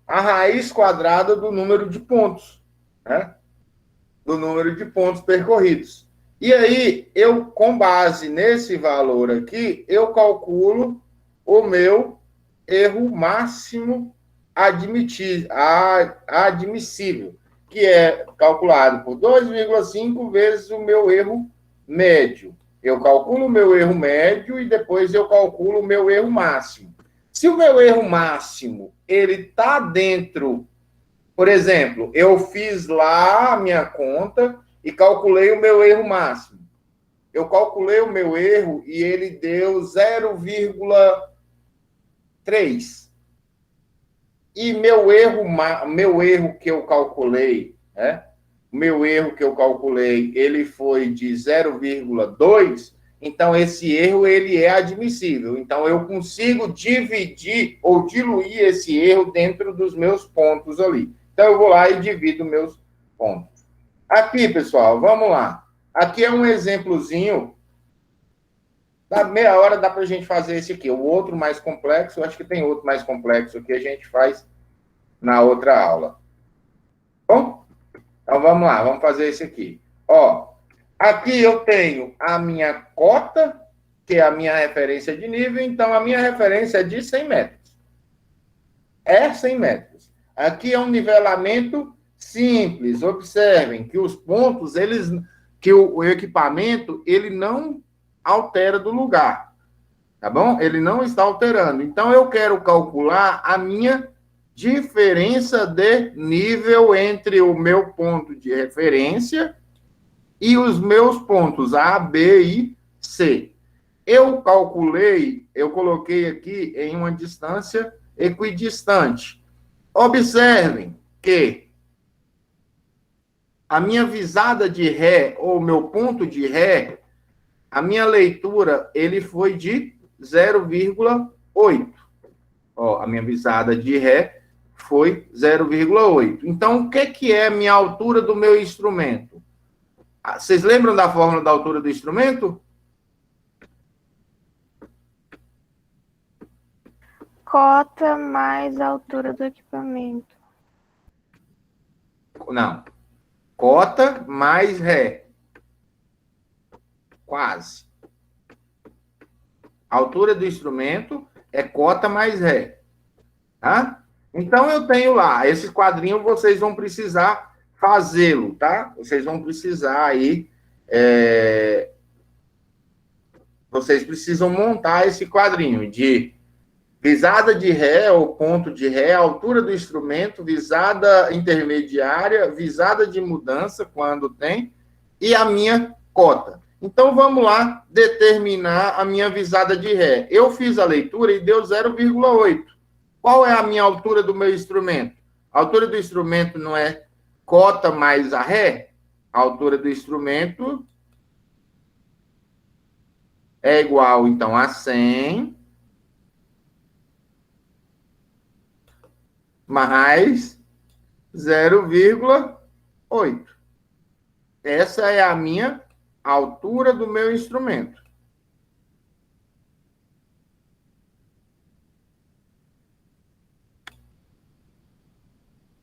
a raiz quadrada do número de pontos, né? Do número de pontos percorridos. E aí, eu, com base nesse valor aqui, eu calculo o meu erro máximo admissível, que é calculado por 2,5 vezes o meu erro médio. Eu calculo o meu erro médio e depois eu calculo o meu erro máximo. Se o meu erro máximo ele está dentro, por exemplo, eu fiz lá a minha conta e calculei o meu erro máximo. Eu calculei o meu erro e ele deu 0,3. E meu erro que eu calculei, né? O meu erro que eu calculei, ele foi de 0,2, então esse erro ele é admissível. Então eu consigo dividir ou diluir esse erro dentro dos meus pontos ali. Então eu vou lá e divido meus pontos. Aqui, pessoal, vamos lá. Aqui é um exemplozinho. Da meia hora dá para a gente fazer esse aqui. O outro mais complexo, eu acho que tem outro mais complexo que a gente faz na outra aula. Bom? Então vamos lá, vamos fazer esse aqui. Ó, aqui eu tenho a minha cota, que é a minha referência de nível, então a minha referência é de 100 metros. É 100 metros. Aqui é um nivelamento simples. Observem que os pontos, que o equipamento, ele não altera do lugar, tá bom? Ele não está alterando. Então, eu quero calcular a minha diferença de nível entre o meu ponto de referência e os meus pontos A, B e C. Eu coloquei aqui em uma distância equidistante. Observem que a minha visada de ré, ou meu ponto de ré, a minha leitura, ele foi de 0,8. Ó, a minha visada de ré foi 0,8. Então, o que é a minha altura do meu instrumento? Vocês lembram da fórmula da altura do instrumento? Cota mais a altura do equipamento. Não. Cota mais ré. Quase. A altura do instrumento é cota mais ré. Tá? Então, eu tenho lá, esse quadrinho vocês vão precisar fazê-lo, tá? Vocês vão precisar aí, vocês precisam montar esse quadrinho de visada de ré, ou ponto de ré, altura do instrumento, visada intermediária, visada de mudança, quando tem, e a minha cota. Então, vamos lá determinar a minha visada de ré. Eu fiz a leitura e deu 0,8. Qual é a minha altura do meu instrumento? A altura do instrumento não é cota mais a ré? A altura do instrumento é igual, então, a 100 mais 0,8. Essa é a minha altura do meu instrumento.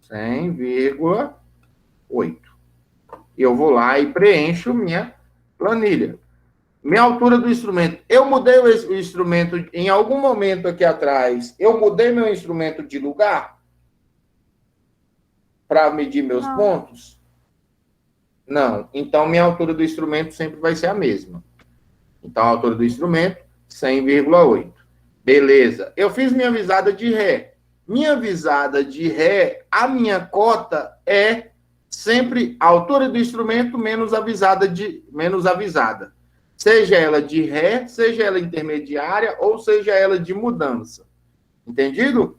(100,8). Eu vou lá e preencho minha planilha. Minha altura do instrumento. Eu mudei o instrumento em algum momento aqui atrás. Eu mudei meu instrumento de lugar? para medir meus Não. pontos? Não. Então, minha altura do instrumento sempre vai ser a mesma. Então, a altura do instrumento, 100,8. Beleza. Eu fiz minha visada de ré. Minha visada de ré, a minha cota é sempre a altura do instrumento menos a visada. Seja ela de ré, seja ela intermediária, ou seja ela de mudança. Entendido?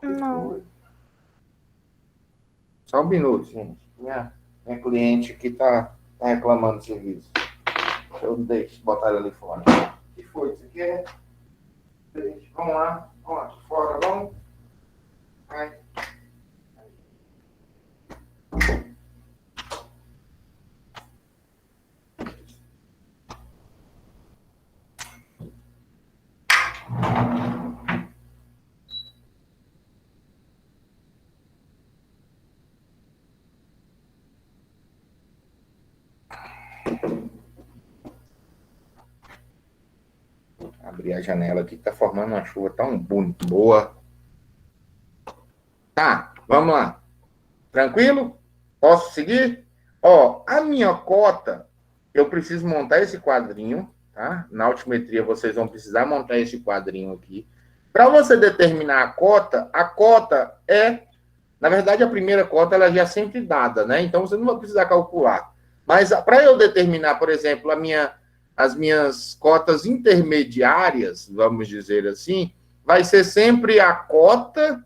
Não. Só um minuto, gente. Minha cliente aqui tá reclamando do serviço. Eu deixo botar ela ali fora. O que foi? Você quer? Vamos lá aqui fora, vamos. Vai. Abrir a janela aqui, tá formando uma chuva tão boa. Tá, vamos lá. Tranquilo? Posso seguir? Ó, a minha cota, eu preciso montar esse quadrinho, tá? Na altimetria vocês vão precisar montar esse quadrinho aqui. Para você determinar a cota é, na verdade, a primeira cota ela já é sempre dada, né? Então você não vai precisar calcular. Mas para eu determinar, por exemplo, as minhas cotas intermediárias, vamos dizer assim, vai ser sempre a cota,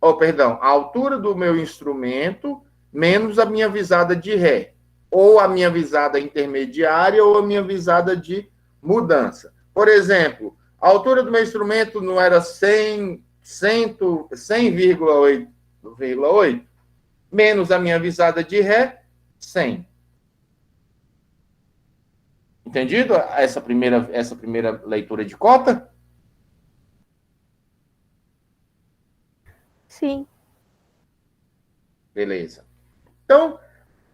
a altura do meu instrumento menos a minha visada de ré, ou a minha visada intermediária, ou a minha visada de mudança. Por exemplo, a altura do meu instrumento não era 100,8, menos a minha visada de ré, 100. Entendido essa primeira leitura de cota? Sim. Beleza. Então,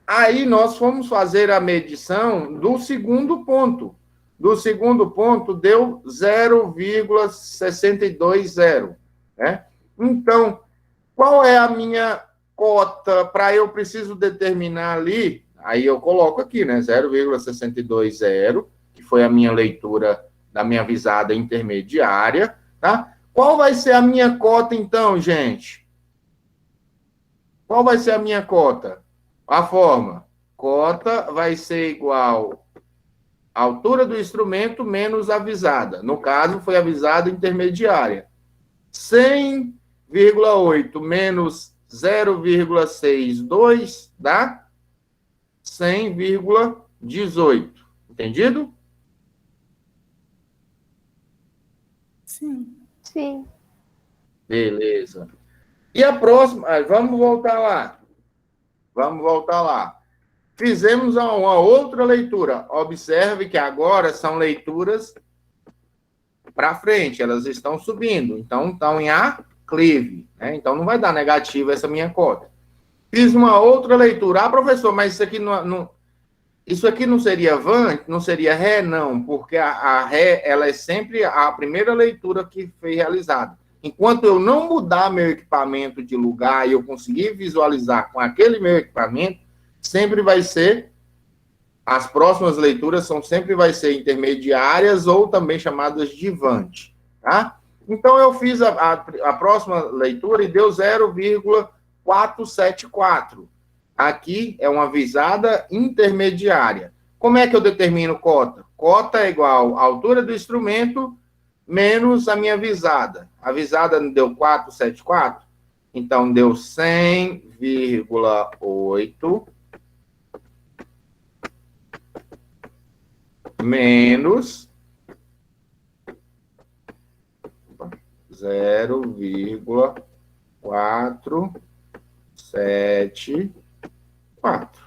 aí nós fomos fazer a medição do segundo ponto. Do segundo ponto deu 0,620, né? Então, qual é a minha cota para eu preciso determinar ali? Aí eu coloco aqui, né? 0,620, que foi a minha leitura da minha visada intermediária, tá? Qual vai ser a minha cota, então, gente? Qual vai ser a minha cota? A forma. Cota vai ser igual a altura do instrumento menos a visada. No caso, foi a visada intermediária. 100,8 menos 0,62 dá 100,18. Entendido? Sim. Sim. Beleza. E a próxima, vamos voltar lá. Fizemos uma outra leitura. Observe que agora são leituras para frente, elas estão subindo. Então, estão em aclive, né? Então, não vai dar negativa essa minha cota. Fiz uma outra leitura. Ah, professor, mas isso aqui isso aqui não seria van? Não seria ré? Não, porque a ré, ela é sempre a primeira leitura que foi realizada. Enquanto eu não mudar meu equipamento de lugar e eu conseguir visualizar com aquele meu equipamento, sempre vai ser, as próximas leituras sempre vai ser intermediárias ou também chamadas de vante, tá? Então, eu fiz a próxima leitura e deu 0,474. Aqui é uma visada intermediária. Como é que eu determino cota? Cota é igual à altura do instrumento menos a minha visada. A visada não deu 474? Então, deu 100,8 menos 0,474.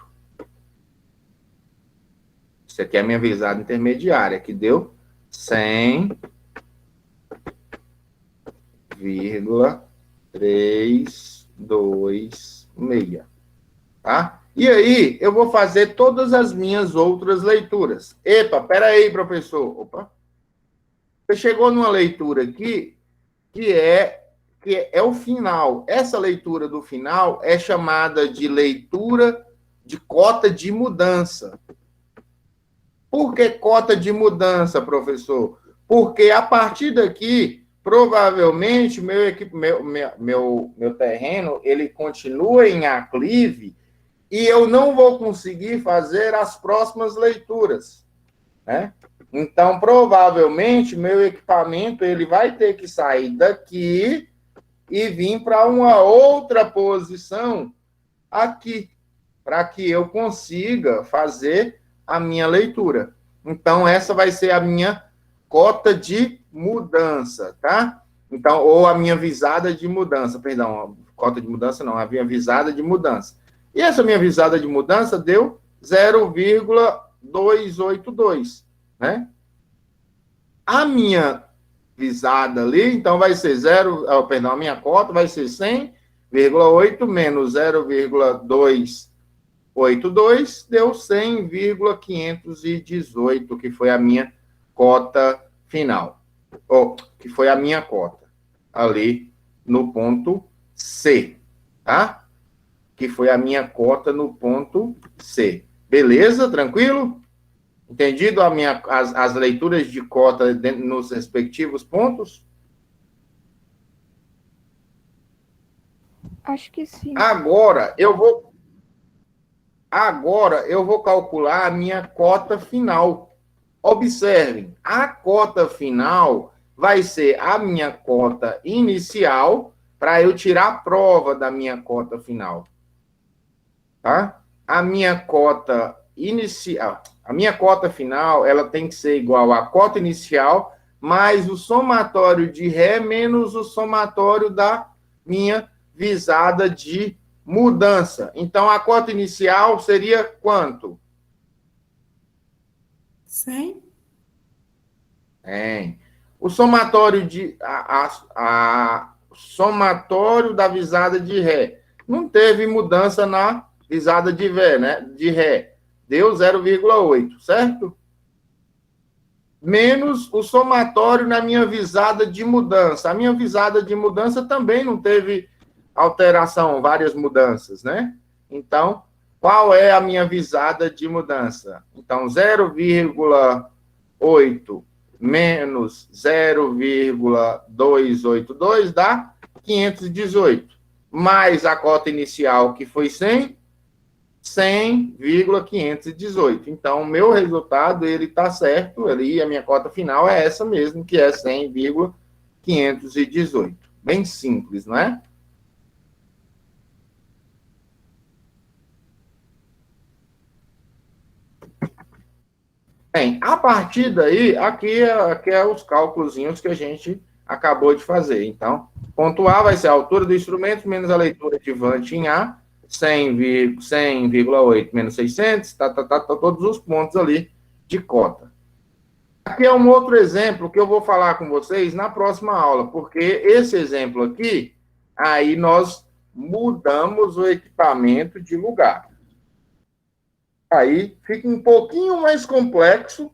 Isso aqui é a minha visada intermediária, que deu 100,326, tá? E aí, eu vou fazer todas as minhas outras leituras. Epa, peraí, professor. Opa. Você chegou numa leitura aqui que é o final. Essa leitura do final é chamada de leitura de cota de mudança. Por que cota de mudança, professor? Porque a partir daqui, provavelmente, meu terreno ele continua em aclive e eu não vou conseguir fazer as próximas leituras, né? Então, provavelmente, meu equipamento ele vai ter que sair daqui e vir para uma outra posição aqui, para que eu consiga fazer a minha leitura. Então, essa vai ser a minha cota de mudança, tá? Então, ou a minha visada de mudança, perdão, cota de mudança não, a minha visada de mudança. E essa minha visada de mudança deu 0,282, né? A minha visada ali, então vai ser a minha cota vai ser 100,8 menos 0,282 deu 100,518, que foi a minha cota final. Que foi a minha cota ali no ponto C, tá? Que foi a minha cota no ponto C. Beleza? Tranquilo? Entendido as leituras de cota nos respectivos pontos? Acho que sim. Agora eu vou calcular a minha cota final. Observem, a cota final vai ser a minha cota inicial para eu tirar a prova da minha cota final. Tá? A minha cota inicial, a minha cota final, ela tem que ser igual à cota inicial mais o somatório de Ré menos o somatório da minha visada de mudança. Então, a cota inicial seria quanto? 100? O somatório somatório da visada de Ré. Não teve mudança na visada de Ré, né? De Ré. Deu 0,8, certo? Menos o somatório na minha visada de mudança. A minha visada de mudança também não teve alteração, várias mudanças, né? Então, qual é a minha visada de mudança? Então, 0,8 menos 0,282 dá 518. Mais a cota inicial, que foi 100,518. Então, o meu resultado, ele está certo ali, a minha cota final é essa mesmo, que é 100,518. Bem simples, não é? Bem, a partir daí, aqui é os cálculozinhos que a gente acabou de fazer. Então, ponto A vai ser a altura do instrumento menos a leitura de Vant em A, 100,8 menos 600, todos os pontos ali de cota. Aqui é um outro exemplo que eu vou falar com vocês na próxima aula, porque esse exemplo aqui, aí nós mudamos o equipamento de lugar. Aí fica um pouquinho mais complexo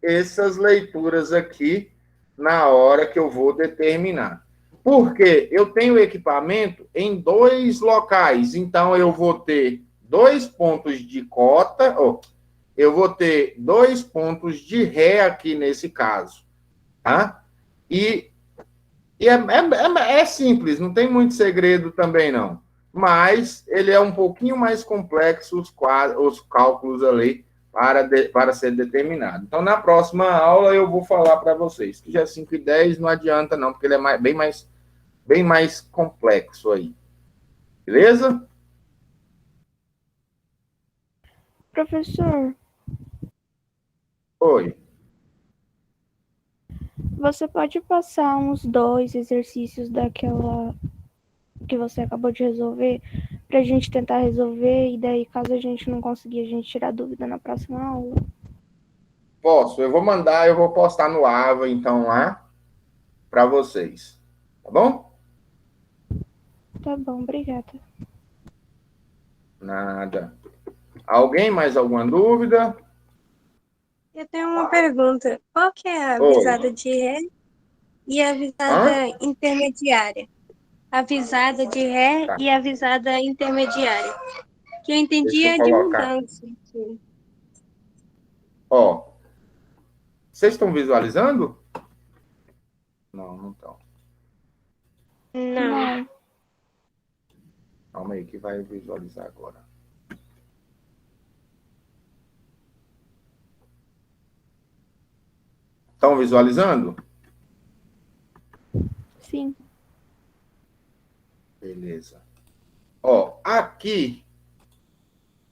essas leituras aqui na hora que eu vou determinar. Porque eu tenho equipamento em 2 locais, então eu vou ter 2 pontos de cota, eu vou ter 2 pontos de Ré aqui nesse caso, tá? E é simples, não tem muito segredo também não, mas ele é um pouquinho mais complexo os cálculos ali para ser determinado. Então, na próxima aula eu vou falar para vocês, que já 5:10 não adianta não, porque ele é bem mais complexo aí. Beleza? Professor, Oi. você pode passar uns 2 exercícios daquela que você acabou de resolver para a gente tentar resolver e daí, caso a gente não conseguir, a gente tirar dúvida na próxima aula? Posso, eu vou postar no Ava, então, lá, para vocês. Tá bom? Tá bom, obrigada. Nada. Alguém mais alguma dúvida? Eu tenho uma pergunta. Qual que é a Oi. visada de Ré? e a visada intermediária. A visada de ré Tá. e a visada intermediária. Que eu entendi Deixa eu é de colocar. mudança. Sim. Ó, vocês estão visualizando? Não, não estão. Não. Não. Calma aí, que vai visualizar agora. Estão visualizando? Sim. Beleza. Ó, aqui,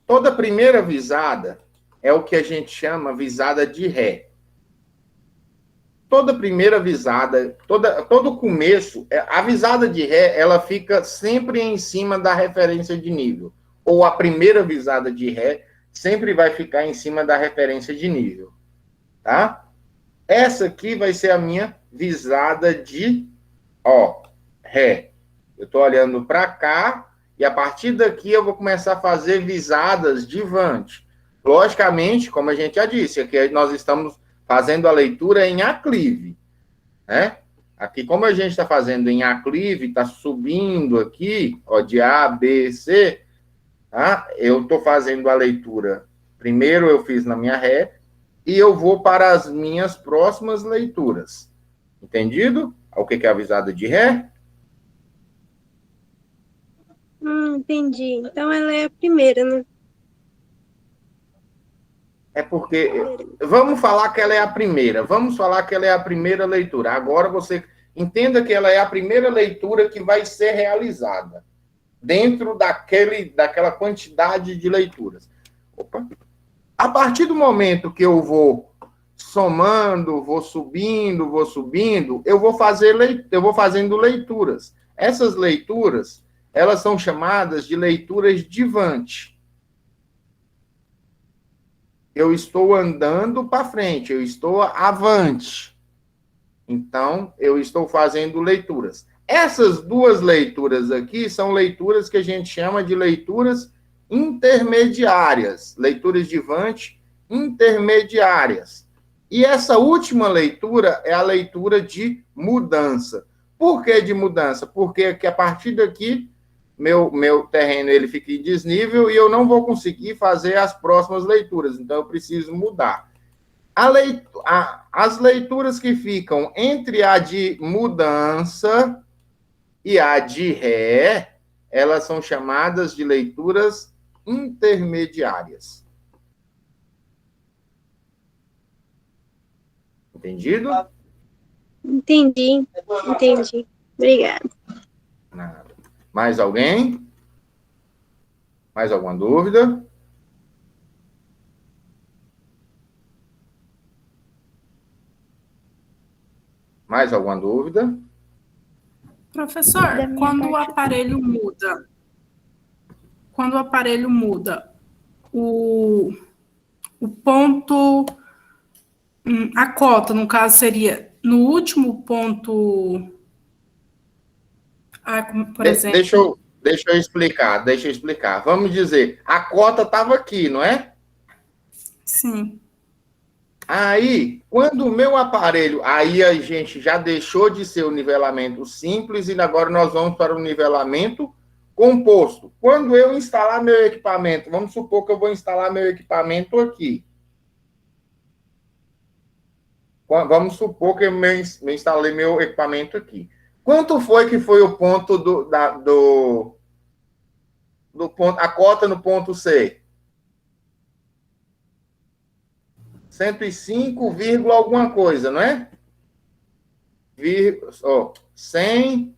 toda primeira visada é o que a gente chama visada de ré. Toda primeira visada, todo começo, a visada de ré, ela fica sempre em cima da referência de nível. Ou a primeira visada de ré sempre vai ficar em cima da referência de nível. Tá? Essa aqui vai ser a minha visada de, ré. Eu estou olhando para cá e a partir daqui eu vou começar a fazer visadas de vante. Logicamente, como a gente já disse, aqui nós estamos fazendo a leitura em aclive, né? Aqui, como a gente está fazendo em aclive, está subindo aqui, de A, B, C, tá? Eu estou fazendo a leitura. Primeiro eu fiz na minha ré e eu vou para as minhas próximas leituras. Entendido? O que é a visada de ré? Entendi. Então ela é a primeira, né? É porque... Vamos falar que ela é a primeira. Vamos falar que ela é a primeira leitura. Agora você entenda que ela é a primeira leitura que vai ser realizada dentro daquela quantidade de leituras. Opa. A partir do momento que eu vou somando, vou subindo, eu vou fazendo leituras. Essas leituras, elas são chamadas de leituras de Vante. Eu estou andando para frente, eu estou avante. Então, eu estou fazendo leituras. Essas duas leituras aqui são leituras que a gente chama de leituras intermediárias. Leituras de Vante intermediárias. E essa última leitura é a leitura de mudança. Por que de mudança? Porque a partir daqui, meu terreno ele fica em desnível e eu não vou conseguir fazer as próximas leituras. Então, eu preciso mudar. As leituras que ficam entre a de mudança e a de ré, elas são chamadas de leituras intermediárias. Entendido? Entendi. Obrigada. Nada. Mais alguém? Mais alguma dúvida? Mais alguma dúvida? Professor, quando o aparelho muda, o ponto, a cota, no caso, seria no último ponto, por exemplo... Deixa eu explicar. Vamos dizer, a cota estava aqui, não é? Sim. Aí, quando o meu aparelho... Aí a gente já deixou de ser o nivelamento simples e agora nós vamos para o nivelamento composto. Quando eu instalar meu equipamento, vamos supor que eu vou instalar meu equipamento aqui. Vamos supor que eu instalei meu equipamento aqui. Quanto foi que foi o ponto do ponto, a cota no ponto C? 105, alguma coisa, não é? 100...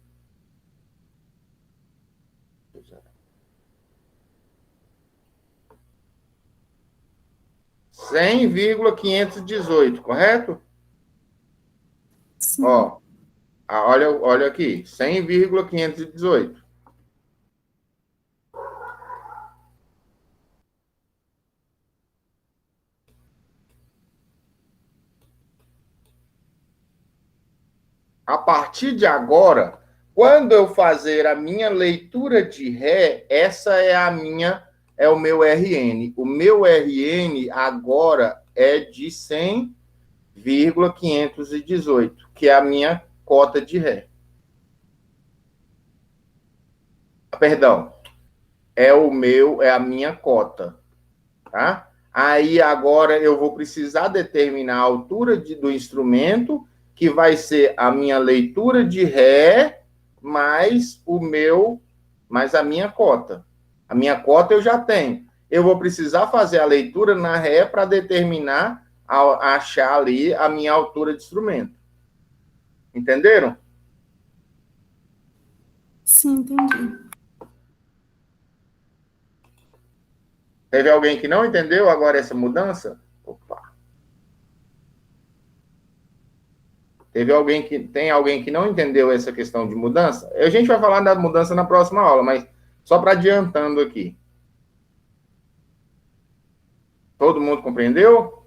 100,518, correto? Sim. Olha aqui, 100,518. A partir de agora, quando eu fazer a minha leitura de ré, essa é o meu RN. O meu RN agora é de 100,518, que é a minha cota de Ré. Perdão, é a minha cota, tá? Aí agora eu vou precisar determinar a altura do instrumento, que vai ser a minha leitura de Ré mais a minha cota. A minha cota eu já tenho. Eu vou precisar fazer a leitura na Ré para determinar, achar ali a minha altura de instrumento. Entenderam? Sim, entendi. Teve alguém que não entendeu agora essa mudança? Opa. Tem alguém que não entendeu essa questão de mudança? A gente vai falar da mudança na próxima aula, mas só para adiantando aqui. Todo mundo compreendeu?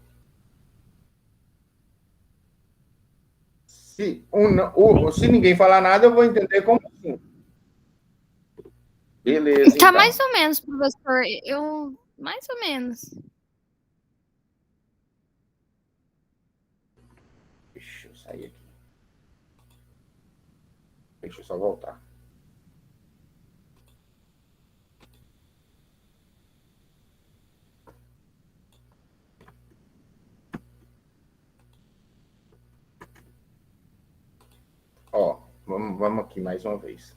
Se ninguém falar nada, eu vou entender como assim. Beleza. Tá então. mais ou menos, professor. Mais ou menos. Deixa eu sair aqui. Deixa eu só voltar. Ó, vamos aqui mais uma vez.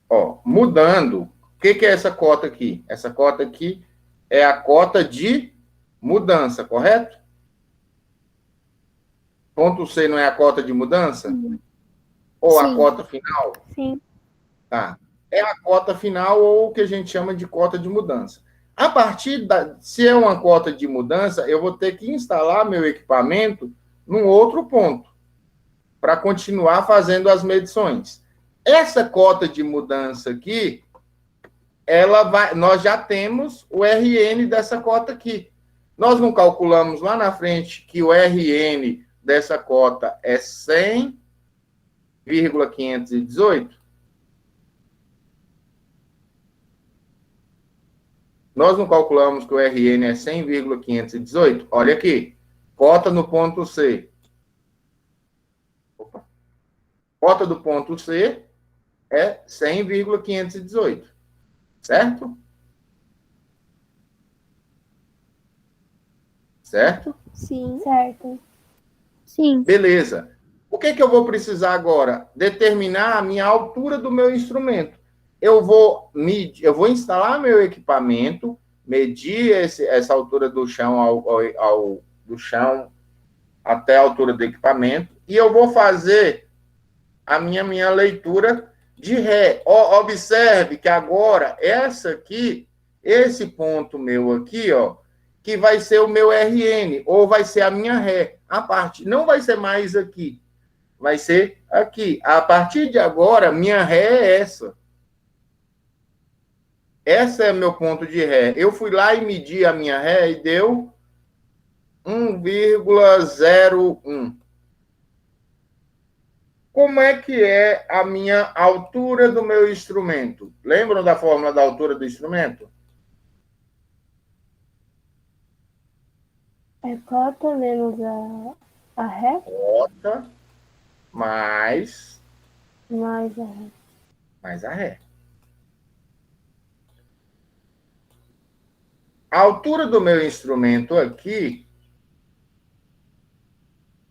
Ó, mudando. O que é essa cota aqui? Essa cota aqui é a cota de mudança, correto? Ponto C não é a cota de mudança? Sim. Ou Sim. a cota final? Sim. Tá. É a cota final ou o que a gente chama de cota de mudança. A partir se é uma cota de mudança, eu vou ter que instalar meu equipamento num outro ponto para continuar fazendo as medições. Essa cota de mudança aqui, nós já temos o RN dessa cota aqui. Nós não calculamos lá na frente que o RN dessa cota é 100,518? Nós não calculamos que o RN é 100,518? Olha aqui, cota no ponto C. Opa. Cota do ponto C é 100,518. Certo? Certo? Sim. Certo. Sim. Beleza. O que eu vou precisar agora? Determinar a minha altura do meu instrumento. Eu vou instalar meu equipamento, medir essa altura do chão do chão até a altura do equipamento, e eu vou fazer a minha leitura de Ré. Observe que agora, esse ponto meu aqui, ó, que vai ser o meu RN, ou vai ser a minha Ré. Não vai ser mais aqui, vai ser aqui. A partir de agora, minha Ré é essa. Esse é meu ponto de Ré. Eu fui lá e medi a minha Ré e deu 1,01. Como é que é a minha altura do meu instrumento? Lembram da fórmula da altura do instrumento? É cota menos a Ré? Cota mais Mais a Ré. mais a Ré. A altura do meu instrumento aqui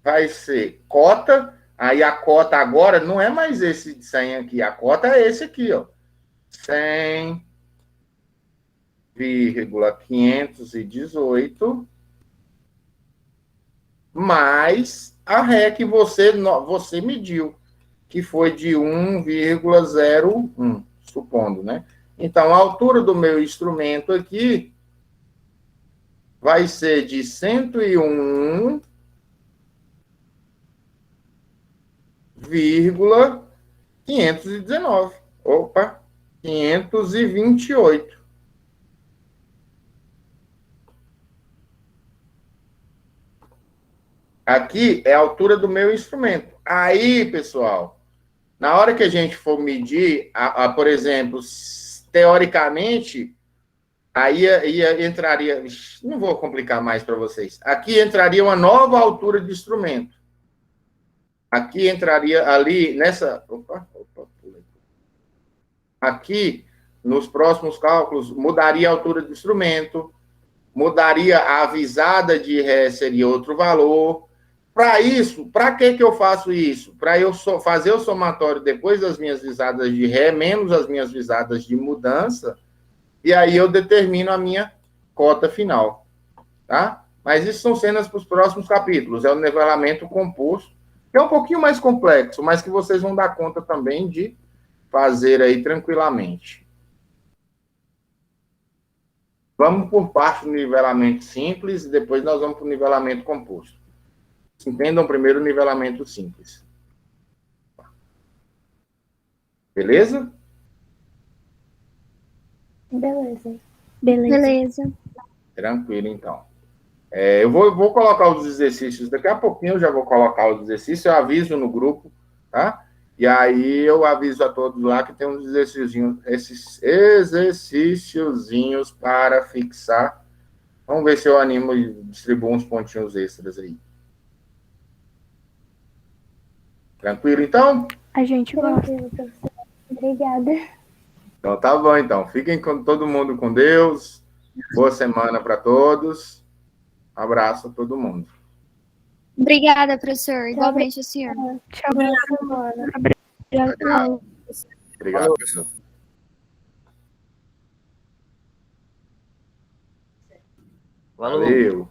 vai ser cota. Aí a cota agora não é mais esse de 100 aqui. A cota é esse aqui, ó. 100,518 mais a Ré que você mediu, que foi de 1,01, supondo, né? Então, a altura do meu instrumento aqui vai ser de 101,519. Opa, 528. Aqui é a altura do meu instrumento. Aí, pessoal, na hora que a gente for medir, por exemplo, teoricamente, aí entraria... Não vou complicar mais para vocês. Aqui entraria uma nova altura de instrumento. Aqui entraria ali nessa... pulei. Aqui, nos próximos cálculos, mudaria a altura do instrumento, mudaria a avisada de Ré, seria outro valor. Para isso, para que eu faço isso? Para eu fazer o somatório depois das minhas visadas de Ré, menos as minhas visadas de mudança, e aí eu determino a minha cota final, tá? Mas isso são cenas para os próximos capítulos, é o nivelamento composto, que é um pouquinho mais complexo, mas que vocês vão dar conta também de fazer aí tranquilamente. Vamos por parte do nivelamento simples e depois nós vamos para o nivelamento composto. Entendam primeiro o nivelamento simples. Beleza? Beleza. Tranquilo, então. Eu vou colocar os exercícios, daqui a pouquinho eu já vou colocar os exercícios, eu aviso no grupo, tá? E aí eu aviso a todos lá que tem uns esses exercíciozinhos para fixar. Vamos ver se eu animo e distribuo uns pontinhos extras aí. Tranquilo, então? A gente gosta. Obrigada. Então tá bom, então. Fiquem com todo mundo com Deus. Boa semana para todos. Abraço a todo mundo. Obrigada, professor. Igualmente o senhor. Tchau. Obrigado, professor. Valeu. Valeu.